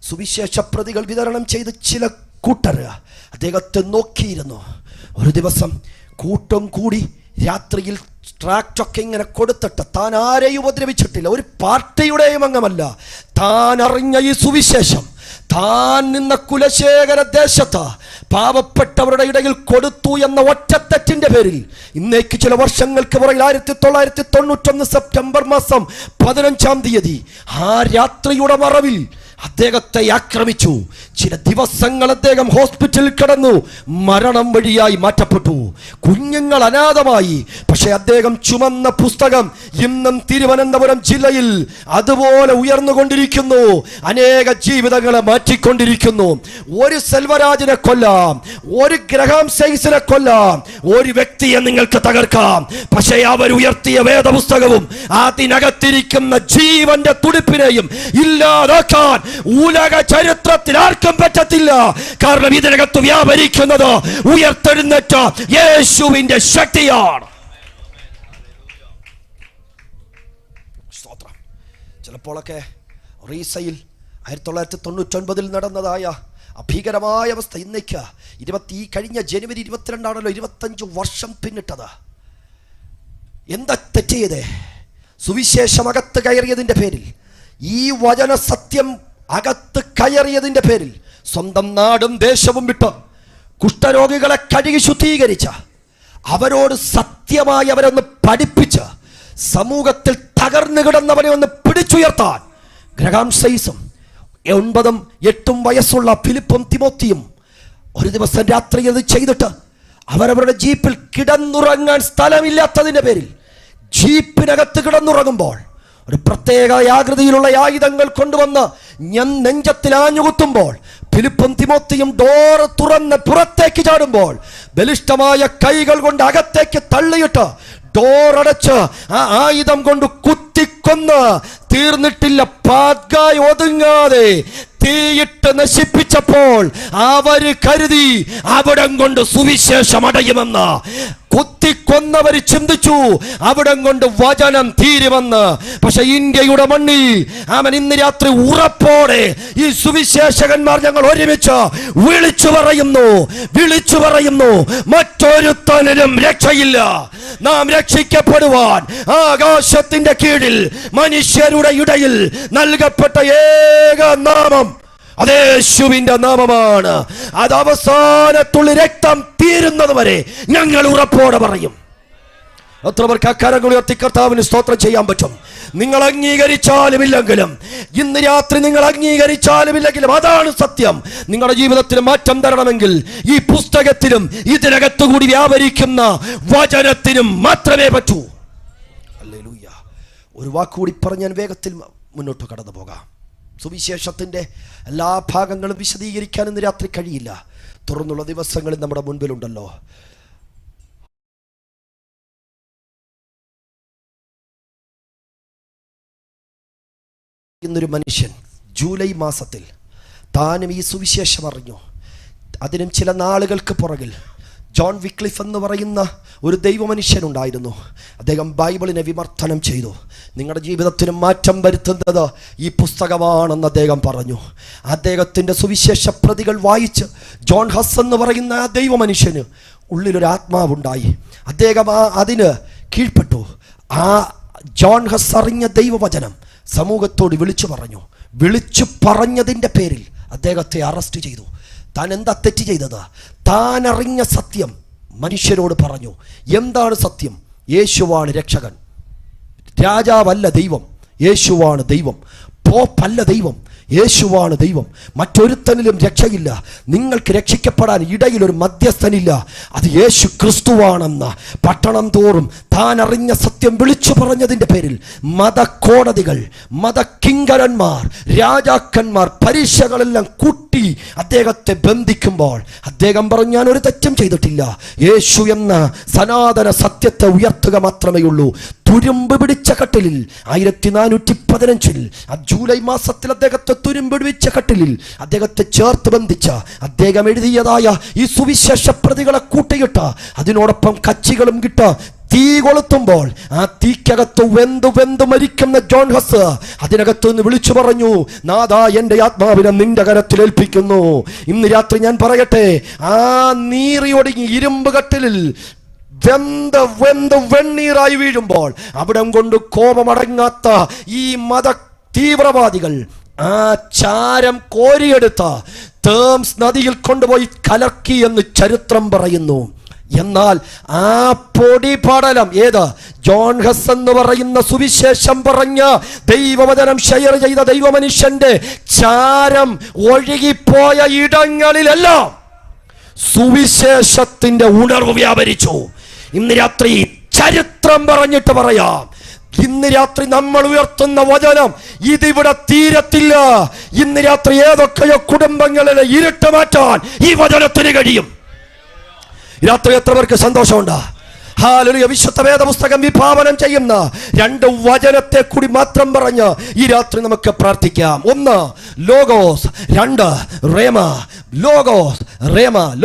സുവിശേഷ പ്രതികൾ വിതരണം ചെയ്ത് ചില കൂട്ടർ അദ്ദേഹത്തെ നോക്കിയിരുന്നു. ഒരു ദിവസം കൂട്ടം കൂടി രാത്രിയിൽ ട്രാക്റ്റൊക്കെ ഇങ്ങനെ കൊടുത്തിട്ട്, താൻ ആരെയും ഉപദ്രവിച്ചിട്ടില്ല, ഒരു പാർട്ടിയുടെയും അംഗമല്ല, താൻ അറിഞ്ഞ ഈ സുവിശേഷം താൻ നിന്ന കുലശേഖര ദേശത്ത് പാവപ്പെട്ടവരുടെ ഇടയിൽ കൊടുത്തു എന്ന ഒറ്റത്തെറ്റിന്റെ പേരിൽ ഇന്നേക്ക് ചില വർഷങ്ങൾക്ക് പുറകിൽ 1991 സെപ്റ്റംബർ മാസം 15-ാം തീയതി ആ രാത്രിയുടെ മറവിൽ അദ്ദേഹത്തെ ആക്രമിച്ചു. ചില ദിവസങ്ങൾ അദ്ദേഹം ഹോസ്പിറ്റലിൽ കിടന്നു, മരണം വഴിയായി മാറ്റപ്പെട്ടു. കുഞ്ഞുങ്ങൾ അനാഥമായി. പക്ഷെ അദ്ദേഹം ചുമന്ന പുസ്തകം ഇന്നും തിരുവനന്തപുരം ജില്ലയിൽ അതുപോലെ ഉയർന്നുകൊണ്ടിരിക്കുന്നു, അനേക ജീവിതങ്ങളെ മാറ്റിക്കൊണ്ടിരിക്കുന്നു. ഒരു സെൽവരാജിനെ കൊല്ലാം, ഒരു ഗ്രഹാം സൈസിനെ കൊല്ലാം, ഒരു വ്യക്തിയെ നിങ്ങൾക്ക് തകർക്കാം. പക്ഷേ അവർ ഉയർത്തിയ വേദപുസ്തകവും അതിനകത്തിരിക്കുന്ന ജീവന്റെ തുടിപ്പിനെയും ഇല്ലാതാക്കാൻ ഉലക ചരിത്രത്തിൽ ആർക്കും പറ്റത്തില്ല. കാരണം ഇതിനകത്ത് വ്യാപരിക്കുന്നത് ഉയർത്തെഴുന്നേറ്റ യേശുവിന്റെ ശക്തിയാണ്. സ്തോത്രം. ചിലപ്പോഴൊക്കെ റീസയിൽ 1999 നടന്നതായ അഭീകരമായ അവസ്ഥ ഇന്നേക്ക് കഴിഞ്ഞ ജനുവരി 22 25 വർഷം പിന്നിട്ടത്. എന്താ തെറ്റിയത്? സുവിശേഷം അകത്ത് കയറിയതിൻ്റെ പേരിൽ, ഈ വചന സത്യം അകത്ത് കയറിയതിൻ്റെ പേരിൽ സ്വന്തം നാടും ദേശവും വിട്ട് കുഷ്ഠരോഗികളെ കഴുകി ശുദ്ധീകരിച്ച, അവരോട് സത്യമായി അവരൊന്ന് പഠിപ്പിച്ച് സമൂഹത്തിൽ തകർന്നു കിടന്നവനെ ഒന്ന് പിടിച്ചുയർത്താൻ ഗ്രഹാം സൈസും 9, 8 വയസ്സുള്ള ഫിലിപ്പും തിമോത്തിയും ഒരു ദിവസം രാത്രി അത് ചെയ്തിട്ട് അവരവരുടെ ജീപ്പിൽ കിടന്നുറങ്ങാൻ സ്ഥലമില്ലാത്തതിൻ്റെ പേരിൽ ജീപ്പിനകത്ത് കിടന്നുറങ്ങുമ്പോൾ ഒരു പ്രത്യേക ആകൃതിയിലുള്ള ആയുധങ്ങൾ കൊണ്ടുവന്ന് നെഞ്ചത്തിൽ ആഞ്ഞുകുത്തുമ്പോൾ ഫിലിപ്പും തിമോത്തിയും ഡോർ തുറന്ന് പുറത്തേക്ക് ചാടുമ്പോൾ ബലിഷ്ഠമായ കൈകൾ കൊണ്ട് അകത്തേക്ക് തള്ളിയിട്ട് ഡോറടച്ച് ആ ആയുധം കൊണ്ട് കുത്തിക്കൊന്ന് തീർന്നിട്ടില്ല, പാദ്ഗായ് ഒതുങ്ങാതെ തീയിട്ട് നശിപ്പിച്ചപ്പോൾ അവര് കരുതി അവിടം കൊണ്ട് സുവിശേഷം അടയുമെന്ന്. കുത്തിക്കൊന്നവര് ചിന്തിച്ചു അവിടം കൊണ്ട് വചനം തീരുമെന്ന്. പക്ഷെ ഇന്ത്യയുടെ മണ്ണിൽ അവൻ ഇന്ന് രാത്രി ഉറപ്പോടെ ഈ സുവിശേഷകന്മാർ ഞങ്ങൾ ഒരുമിച്ച് വിളിച്ചു പറയുന്നു മറ്റൊരുത്തനും രക്ഷയില്ല. നാം രക്ഷിക്കപ്പെടുവാൻ ആകാശത്തിന്റെ കീഴിൽ മനുഷ്യരുടെ ഇടയിൽ നൽകപ്പെട്ട ഏക നാമം അത് യേശുവിന്റെ നാമമാണ്. അത് അവസാനത്തുള്ളി രക്തം തീരുന്നത് വരെ ഞങ്ങൾ ഉറപ്പോടെ പറയും. എത്ര പേർക്ക് അക്കരങ്ങൾ ഉയർത്തി കർത്താവിന് സ്തോത്രം ചെയ്യാൻ പറ്റും? നിങ്ങൾ അംഗീകരിച്ചാലും ഇല്ലെങ്കിലും, ഇന്ന് രാത്രി നിങ്ങൾ അംഗീകരിച്ചാലും ഇല്ലെങ്കിലും അതാണ് സത്യം. നിങ്ങളുടെ ജീവിതത്തിൽ മാറ്റം തരണമെങ്കിൽ ഈ പുസ്തകത്തിലും ഇതിനകത്തുകൂടി വ്യാപരിക്കുന്ന വചനത്തിനും മാത്രമേ പറ്റൂ. ഹല്ലേലൂയ. ഒരു വാക്കുകൂടി പറഞ്ഞ് ഞാൻ വേഗത്തിൽ മുന്നോട്ട് കടന്നു പോകാം. സുവിശേഷത്തിൻ്റെ എല്ലാ ഭാഗങ്ങളും വിശദീകരിക്കാൻ ഇന്ന് രാത്രി കഴിയില്ല. തുറന്നുള്ള ദിവസങ്ങളിൽ നമ്മുടെ മുൻപിലുണ്ടല്ലോ. ഇന്നൊരു മനുഷ്യൻ ജൂലൈ മാസത്തിൽ താനും ഈ സുവിശേഷം അറിഞ്ഞു. അതിനും ചില നാളുകൾക്ക് പുറകിൽ ജോൺ വിക്ലിഫ് എന്ന് പറയുന്ന ഒരു ദൈവമനുഷ്യനുണ്ടായിരുന്നു. അദ്ദേഹം ബൈബിളിനെ വിമർശനം ചെയ്തു. നിങ്ങളുടെ ജീവിതത്തിന് മാറ്റം വരുത്തുന്നത് ഈ പുസ്തകമാണെന്ന് അദ്ദേഹം പറഞ്ഞു. അദ്ദേഹത്തിൻ്റെ സുവിശേഷ പ്രതികൾ വായിച്ച് ജോൺ ഹസ് എന്ന് പറയുന്ന ആ ദൈവമനുഷ്യന് ഉള്ളിലൊരു ആത്മാവുണ്ടായി. അദ്ദേഹം അതിന് കീഴ്പ്പെട്ടു. ആ ജോൺ ഹസ് അറിഞ്ഞ ദൈവവചനം സമൂഹത്തോട് വിളിച്ചു പറഞ്ഞതിൻ്റെ പേരിൽ അദ്ദേഹത്തെ അറസ്റ്റ് ചെയ്തു. താൻ എന്താ തെറ്റ് ചെയ്തത്? താൻ അറിഞ്ഞ സത്യം മനുഷ്യരോട് പറഞ്ഞു. എന്താണ് സത്യം? യേശുവാണ് രക്ഷകൻ. രാജാവല്ല ദൈവം, യേശുവാണ് ദൈവം. പോപ്പല്ല ദൈവം, യേശുവാണ് ദൈവം. മറ്റൊരുത്തനിലും രക്ഷയില്ല. നിങ്ങൾക്ക് രക്ഷിക്കപ്പെടാൻ ഇടയിലൊരു മധ്യസ്ഥനില്ല, അത് യേശു ക്രിസ്തുവാണെന്ന് പട്ടണം തോറും താൻ അറിഞ്ഞ സത്യം വിളിച്ചു പറഞ്ഞതിൻ്റെ പേരിൽ മതക്കോടതികൾ, മതകിങ്കരന്മാർ, രാജാക്കന്മാർ, പരീക്ഷകളെല്ലാം കൂട്ടി അദ്ദേഹത്തെ ബന്ധിക്കുമ്പോൾ അദ്ദേഹം പറഞ്ഞു, ഞാൻ ഒരു തെറ്റും ചെയ്തിട്ടില്ല, യേശു എന്ന സനാതന സത്യത്തെ ഉയർത്തുക മാത്രമേ ഉള്ളൂ. തുരുമ്പ് പിടിച്ച കട്ടിലിൽ 1415 ജൂലൈ മാസത്തിൽ അദ്ദേഹത്തെ തുരുമ്പ് പിടിച്ച കട്ടിലിൽ അദ്ദേഹത്തെ ചേർത്ത് ബന്ധിച്ച അദ്ദേഹം എഴുതിയതായ ഈ സുവിശേഷ പ്രതികളെ കൂട്ടിയിട്ട് അതിനോടൊപ്പം കച്ചികളും കിട്ട തീ കൊളുത്തുമ്പോൾ ആ തീക്കകത്ത് വെന്തു മരിക്കുന്ന ജോൺ ഹസ് അതിനകത്ത് നിന്ന് വിളിച്ചു പറഞ്ഞു, നാഥാ, എൻ്റെ ആത്മാവിനെ നിന്റെ കരത്തിൽ ഏൽപ്പിക്കുന്നു. ഇന്ന് രാത്രി ഞാൻ പറയട്ടെ, ആ നീറിയൊടുങ്ങി ഇരുമ്പ് കട്ടിലിൽ വെന്ത് വെണ്ണീറായി വീഴുമ്പോൾ അവിടം കൊണ്ട് കോപമടങ്ങാത്ത ഈ മത തീവ്രവാദികൾ ആ ചാരം കോരിയെടുത്ത തേംസ് നദിയിൽ കൊണ്ടുപോയി കലർക്കി എന്ന് ചരിത്രം പറയുന്നു. എന്നാൽ ആ പൊടി പടലം ജോൺ ഹസ് എന്ന് പറയുന്ന സുവിശേഷം പറഞ്ഞ ദൈവവചനം ഷെയർ ചെയ്ത ദൈവമനുഷ്യന്റെ ചാരം ഒഴുകിപ്പോയ ഇടങ്ങളിലെല്ലാം സുവിശേഷത്തിന്റെ ഉണർവ് വ്യാപരിച്ചു. ഇന്ന് രാത്രി ചരിത്രം പറഞ്ഞിട്ട് പറയാം, ഇന്ന് രാത്രി നമ്മൾ ഉയർത്തുന്ന വചനം ഇതിവിടെ തീരത്തില്ല. ഇന്ന് രാത്രി ഏതൊക്കെയോ കുടുംബങ്ങളിലെ ഇരുട്ട് മാറ്റാൻ ഈ വചനത്തിന് കഴിയും. രാത്രി എത്ര പേർക്ക് സന്തോഷമുണ്ട്? ഹല്ലേലൂയ. വിശുദ്ധ വേദപുസ്തകം വിഭാവനം ചെയ്യുന്ന 2 വചനത്തെ കൂടി മാത്രം പറഞ്ഞ് ഈ രാത്രി നമുക്ക് പ്രാർത്ഥിക്കാം. 1 ലോഗോസ്, 2 റേമ.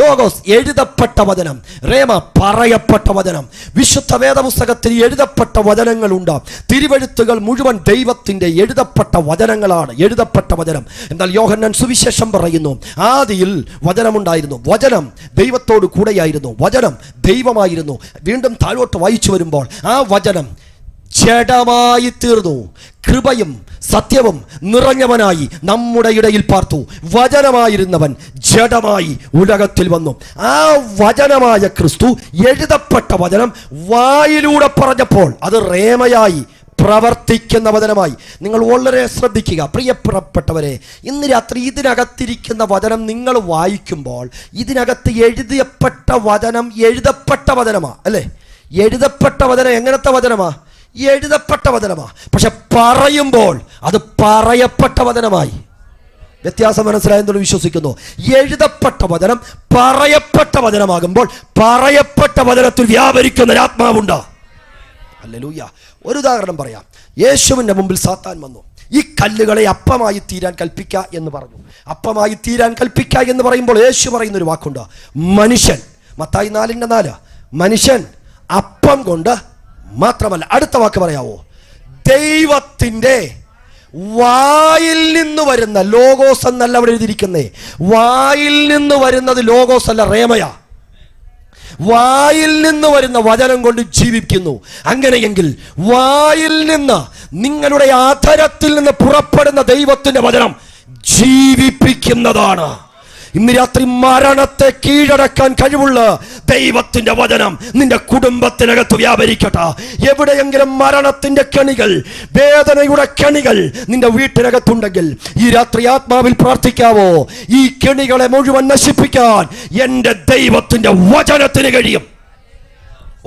ലോഗോസ് എഴുതപ്പെട്ട വചനം, റേമ പറയപ്പെട്ട വചനം. വിശുദ്ധ വേദപുസ്തകത്തിൽ എഴുതപ്പെട്ട വചനങ്ങളുണ്ട്. തിരുവെഴുത്തുകൾ മുഴുവൻ ദൈവത്തിന്റെ എഴുതപ്പെട്ട വചനങ്ങളാണ്, എഴുതപ്പെട്ട വചനം. എന്നാൽ യോഹന്നാൻ സുവിശേഷം പറയുന്നു, ആദിയിൽ വചനമുണ്ടായിരുന്നു, വചനം ദൈവത്തോട് കൂടെയായിരുന്നു, വചനം ദൈവമായിരുന്നു. വീണ്ടും താഴോട്ട് വായിച്ചു വരുമ്പോൾ ആ വചനം ജഡമായി തീർന്നു. കൃപയും സത്യവും നിറഞ്ഞവനായി നമ്മുടെ ഇടയിൽ പാർത്തു. വചനമായിരുന്നവൻ ജഡമായി ഉലകത്തിൽ വന്നു. ആ വചനമായ ക്രിസ്തു എഴുതപ്പെട്ട വചനം വായിലൂടെ പറഞ്ഞപ്പോൾ അത് റേമയായി പ്രവർത്തിക്കുന്ന വചനമായി. നിങ്ങൾ വളരെ ശ്രദ്ധിക്കുക പ്രിയപ്പെട്ടവരെ. ഇന്ന് രാത്രി ഇതിനകത്തിരിക്കുന്ന വചനം നിങ്ങൾ വായിക്കുമ്പോൾ ഇതിനകത്ത് എഴുതപ്പെട്ട വചനം എഴുതപ്പെട്ട വചനമാ അല്ലേ? എഴുതപ്പെട്ട വചനം എങ്ങനത്തെ വചനമാ? എഴുതപ്പെട്ട വചനമാ. പക്ഷെ പറയുമ്പോൾ അത് പറയപ്പെട്ട വചനമായി. വ്യത്യാസം മനസ്സിലായെന്ന് വിശ്വസിക്കുന്നു. എഴുതപ്പെട്ട വചനം പറയപ്പെട്ട വചനമാകുമ്പോൾ പറയപ്പെട്ട വചനത്തിൽ വ്യാപരിക്കുന്ന ആത്മാവുണ്ട്. ഹല്ലേലൂയ. ഒരു ഉദാഹരണം പറയാം. യേശുവിൻ്റെ മുമ്പിൽ സാത്താൻ വന്നു. ഈ കല്ലുകളെ അപ്പമായി തീരാൻ കൽപ്പിക്ക എന്ന് പറഞ്ഞു. അപ്പമായി തീരാൻ കൽപ്പിക്ക എന്ന് പറയുമ്പോൾ യേശു പറയുന്നൊരു വാക്കുണ്ട്, മനുഷ്യൻ. മത്തായി 4:4. മനുഷ്യൻ അപ്പം കൊണ്ട് മാത്രമല്ല. അടുത്ത വാക്ക് പറയാവോ? ദൈവത്തിൻ്റെ വായിൽ നിന്ന് വരുന്ന, ലോഗോസ് എന്നല്ല അവിടെ എഴുതിയിരിക്കുന്നേ, വായിൽ നിന്ന് വരുന്നത് ലോഗോസ് അല്ല, റേമയാ. വായിൽ നിന്ന് വരുന്ന വചനം കൊണ്ട് ജീവിക്കുന്നു. അങ്ങനെയെങ്കിൽ വായിൽ നിന്ന്, നിങ്ങളുടെ ആധരത്തിൽ നിന്ന് പുറപ്പെടുന്ന ദൈവത്തിന്റെ വചനം ജീവിപ്പിക്കുന്നതാണ്. ഇന്ന് രാത്രി മരണത്തെ കീഴടക്കാൻ കഴിവുള്ള ദൈവത്തിന്റെ വചനം നിന്റെ കുടുംബത്തിനകത്ത് വ്യാപരിക്കട്ടെ. എവിടെയെങ്കിലും മരണത്തിന്റെ കെണികൾ, വേദനയുടെ കെണികൾ നിന്റെ വീട്ടിനകത്തുണ്ടെങ്കിൽ ഈ രാത്രി ആത്മാവിൽ പ്രാർത്ഥിക്കാവോ? ഈ കെണികളെ മുഴുവൻ നശിപ്പിക്കാൻ എൻ്റെ ദൈവത്തിന്റെ വചനത്തിന് കഴിയും.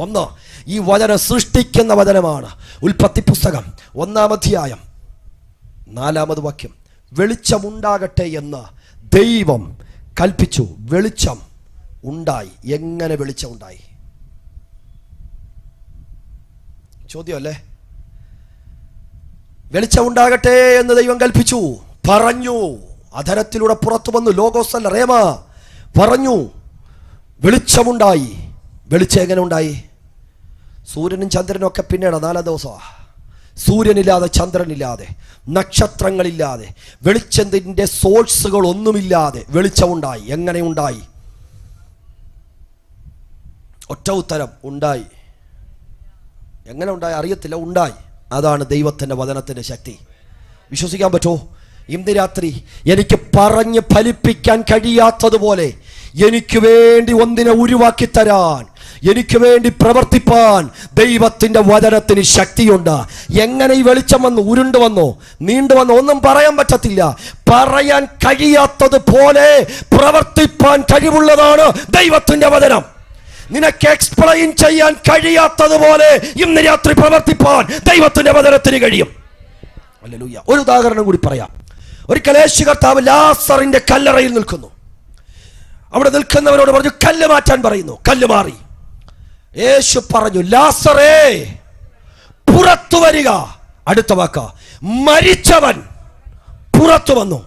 ഒന്ന്, ഈ വചനം സൃഷ്ടിക്കുന്ന വചനമാണ്. ഉൽപ്പത്തി പുസ്തകം 1-ാം അധ്യായം 4-ാമത് വാക്യം. വെളിച്ചമുണ്ടാകട്ടെ എന്ന് ദൈവം കൽപ്പിച്ചു, വെളിച്ചം ഉണ്ടായി. എങ്ങനെ വെളിച്ചം ഉണ്ടായി? ചോദ്യമല്ലേ? വെളിച്ചം ഉണ്ടാകട്ടെ എന്ന് ദൈവം കൽപ്പിച്ചു, പറഞ്ഞു, അധരത്തിലൂടെ പുറത്തു വന്നു. ലോഗോസ് അല്ല, റേമ. പറഞ്ഞു, വെളിച്ചമുണ്ടായി. വെളിച്ചം എങ്ങനെ ഉണ്ടായി? സൂര്യനും ചന്ദ്രനും ഒക്കെ പിന്നീട് 4 ദിവസമാണ്. സൂര്യനില്ലാതെ, ചന്ദ്രനില്ലാതെ, നക്ഷത്രങ്ങളില്ലാതെ, വെളിച്ചത്തിൻ്റെ സോഴ്സുകൾ ഒന്നുമില്ലാതെ വെളിച്ചമുണ്ടായി. എങ്ങനെ ഉണ്ടായി? ഒറ്റ ഉത്തരം, ഉണ്ടായി. എങ്ങനെ ഉണ്ടായി അറിയത്തില്ല, ഉണ്ടായി. അതാണ് ദൈവത്തിൻ്റെ വചനത്തിൻ്റെ ശക്തി. വിശ്വസിക്കാൻ പറ്റുമോ? ഇന്ന് രാത്രി എനിക്ക് പറഞ്ഞ് ഫലിപ്പിക്കാൻ കഴിയാത്തതുപോലെ എനിക്ക് വേണ്ടി ഒന്നിനെ ഉരുവാക്കി തരാൻ, എനിക്ക് വേണ്ടി പ്രവർത്തിപ്പാൻ ദൈവത്തിന്റെ വചനത്തിന് ശക്തിയുണ്ട്. എങ്ങനെ ഈ വെളിച്ചം വന്നു? ഉരുണ്ടു വന്നോ? നീണ്ടു വന്നോ? ഒന്നും പറയാൻ പറ്റത്തില്ല. പറയാൻ കഴിയാത്തതുപോലെ പ്രവർത്തിപ്പാൻ കഴിവുള്ളതാണ് ദൈവത്തിന്റെ വചനം. നിനക്ക് എക്സ്പ്ലെയിൻ ചെയ്യാൻ കഴിയാത്തതുപോലെ ഇന്ന് രാത്രി പ്രവർത്തിപ്പാൻ ദൈവത്തിന്റെ വചനത്തിന് കഴിയും. ഹല്ലേലൂയ. ഒരു ഉദാഹരണം കൂടി പറയാം. ഒരിക്കൽ യേശു കർത്താവ് ലാസറിന്റെ കല്ലറയിൽ നിൽക്കുന്നു. അവിടെ നിൽക്കുന്നവരോട് പറഞ്ഞു, കല്ല് മാറ്റാൻ പറയുന്നു. കല്ല് മാറി. യേശു പറഞ്ഞു, ലാസറേ പുറത്തു വരിക. അടുത്ത വാക്ക, മരിച്ചവൻ പുറത്തു വന്നു.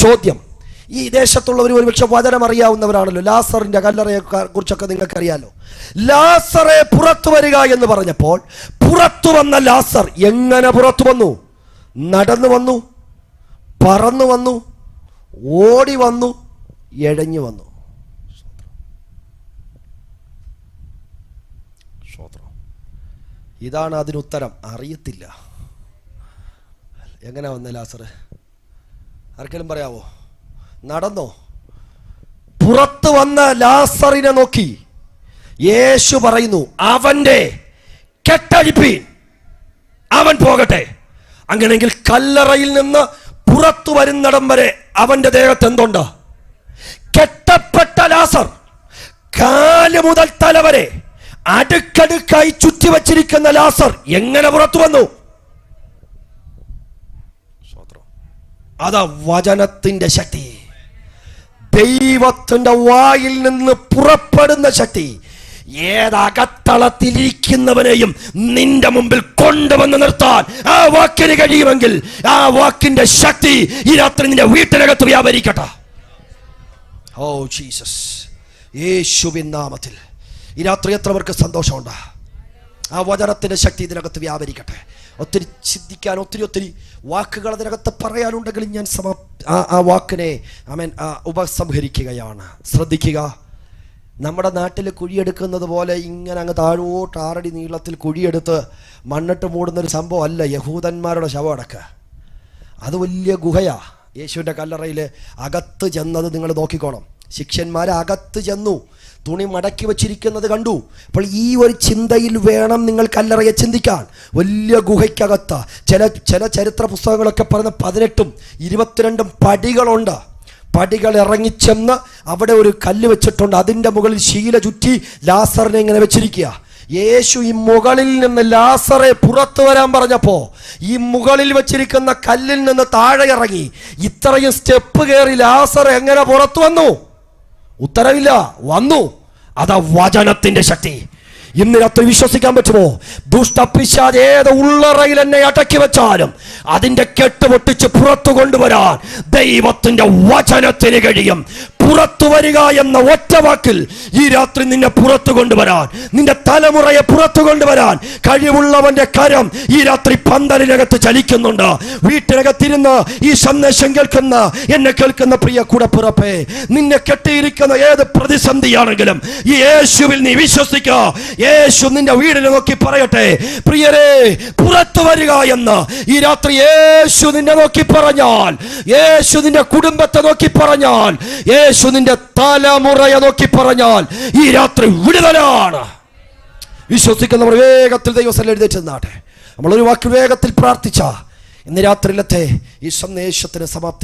ചോദ്യം, ഈ ദേശത്തുള്ളവർ ഒരുപക്ഷെ വചനം അറിയാവുന്നവരാണല്ലോ. ലാസറിന്റെ കല്ലറയെ കുറിച്ചൊക്കെ നിങ്ങൾക്ക് അറിയാലോ. ലാസറെ പുറത്തു വരിക എന്ന് പറഞ്ഞപ്പോൾ പുറത്തു വന്ന ലാസർ എങ്ങനെ പുറത്തു വന്നു? നടന്നു വന്നു, പറന്നു വന്നു, ഓടി വന്നു, എഴഞ്ഞു വന്നു. ഇതാണ് അതിനുത്തരം. അറിയത്തില്ല. എങ്ങനെ വന്ന ലാസർ? ആർക്കെങ്കിലും പറയാവോ? നടന്നോ? പുറത്തു വന്ന ലാസറിനെ നോക്കി യേശു പറയുന്നു, അവന്റെ കെട്ടഴിപ്പീൻ, അവൻ പോകട്ടെ. അങ്ങനെയെങ്കിൽ കല്ലറയിൽ നിന്ന് പുറത്തു വരുന്നിടം വരെ അവന്റെ ദേഹത്ത് എന്തുണ്ട്? കെട്ടപ്പെട്ട ലാസർ. കാല് മുതൽ തല വരെ അടുക്കടുക്കായി ചുറ്റി വച്ചിരിക്കുന്ന ലാസർ എങ്ങനെ പുറത്തു വന്നു? അതാ വചനത്തിന്റെ ശക്തി. ദൈവത്തിന്റെ വായിൽ നിന്ന് പുറപ്പെടുന്ന ശക്തി ഏതകത്തളത്തിലിരിക്കുന്നവനെയും നിന്റെ മുമ്പിൽ കൊണ്ടുവന്ന് നിർത്താൻ ആ വാക്കിന് കഴിയുമെങ്കിൽ ആ വാക്കിന്റെ ശക്തി ഈ രാത്രി നിന്റെ വീട്ടിനകത്ത് വ്യാപരിക്കട്ടെ. ഓ ജീസസ്, യേശുവിൻ നാമത്തിൽ ഈ രാത്രി എത്ര പേർക്ക് സന്തോഷമുണ്ട്? ആ വചനത്തിന്റെ ശക്തി ഇതിനകത്ത് വ്യാപരിക്കട്ടെ. ഒത്തിരി ചിന്തിക്കാൻ, ഒത്തിരി വാക്കുകൾ അതിനകത്ത് പറയാനുണ്ടെങ്കിലും ഞാൻ ആ വാക്കിനെ ഉപസംഹരിക്കുകയാണ്. ശ്രദ്ധിക്കുക. നമ്മുടെ നാട്ടിൽ കുഴിയെടുക്കുന്നത് പോലെ ഇങ്ങനെ അങ്ങ് താഴോട്ട് 6 അടി നീളത്തിൽ കുഴിയെടുത്ത് മണ്ണിട്ട് മൂടുന്നൊരു സംഭവം അല്ല യഹൂദന്മാരുടെ ശവം അടക്കുക. അത് വലിയ ഗുഹയാ. യേശുവിൻ്റെ കല്ലറയിൽ അകത്ത് ചെന്നത് നിങ്ങൾ നോക്കിക്കോണം. ശിഷ്യന്മാർ അകത്ത് ചെന്നു, തുണി മടക്കി വച്ചിരിക്കുന്നത് കണ്ടു. അപ്പോൾ ഈ ഒരു ചിന്തയിൽ വേണം നിങ്ങൾ കല്ലറയെ ചിന്തിക്കാൻ. വലിയ ഗുഹയ്ക്കകത്ത് ചില ചരിത്ര പുസ്തകങ്ങളൊക്കെ പറയുന്ന 18ഉം 22ഉം പടികളുണ്ട്. പടികൾ ഇറങ്ങിച്ചെന്ന് അവിടെ ഒരു കല്ല് വെച്ചിട്ടുണ്ട്. അതിൻ്റെ മുകളിൽ ശീല ചുറ്റി ലാസറിനെ ഇങ്ങനെ വെച്ചിരിക്കുക. യേശു ഈ മുകളിൽ നിന്ന് ലാസറെ പുറത്തു വരാൻ പറഞ്ഞപ്പോ ഈ മുകളിൽ വെച്ചിരിക്കുന്ന കല്ലിൽ നിന്ന് താഴെ ഇറങ്ങി ഇത്രയും സ്റ്റെപ്പ് കയറി ലാസർ എങ്ങനെ പുറത്തു വന്നു? ഉത്തരവില്ല. വന്നു. അതാ വചനത്തിന്റെ ശക്തി. ഇന്ന് രാത്രി വിശ്വസിക്കാൻ പറ്റുമോ? ദുഷ്ടപിശാച് ഏത് ഉള്ളറയിൽ എന്നെ അടക്കി വെച്ചാലും അതിന്റെ കെട്ട് പൊട്ടിച്ച് പുറത്തു കൊണ്ടുവരാൻ ദൈവത്തിന്റെ വചനത്തിന് കഴിയും. പുറത്തു വരിക എന്ന ഒറ്റ വാക്കിൽ ഈ രാത്രി നിന്നെ പുറത്തു കൊണ്ടുവരാൻ, നിന്റെ തലമുറയെ പുറത്തു കൊണ്ടുവരാൻ കഴിവുള്ളവന്റെ കരം ഈ രാത്രി പന്തലിനകത്ത് ചലിക്കുന്നുണ്ട്. വീട്ടിനകത്തിരുന്ന് ഈ സന്ദേശം കേൾക്കുന്ന എന്നെ കേൾക്കുന്ന പ്രിയ കൂടപ്പിറപ്പേ, നിന്നെ കെട്ടിയിരിക്കുന്ന ഏത് പ്രതിസന്ധിയാണെങ്കിലും ഈ യേശുവിൽ നീ വിശ്വസിക്കുക. യേശു നിന്റെ വീടിനെ നോക്കി പറയട്ടെ, പ്രിയരെ പുറത്തു വരിക എന്ന്. ഈ രാത്രി യേശു നിന്നെ നോക്കി പറഞ്ഞാൽ, യേശു നിന്റെ കുടുംബത്തെ നോക്കി പറഞ്ഞാൽ, യേശു നിന്റെ തലമുറയെ നോക്കി പറഞ്ഞാൽ ഈ രാത്രി വിടുതലാണ്. വിശ്വസിക്കുന്നവർ വേഗത്തിൽ ദൈവസ്ഥലം എഴുന്നേറ്റ് നിന്നാട്ടെ. നമ്മളൊരു വാക്ക് വേഗത്തിൽ പ്രാർത്ഥിച്ച ഇന്ന് രാത്രിയിലത്തെ ഈ സന്ദേശത്തിന് സമാപ്തി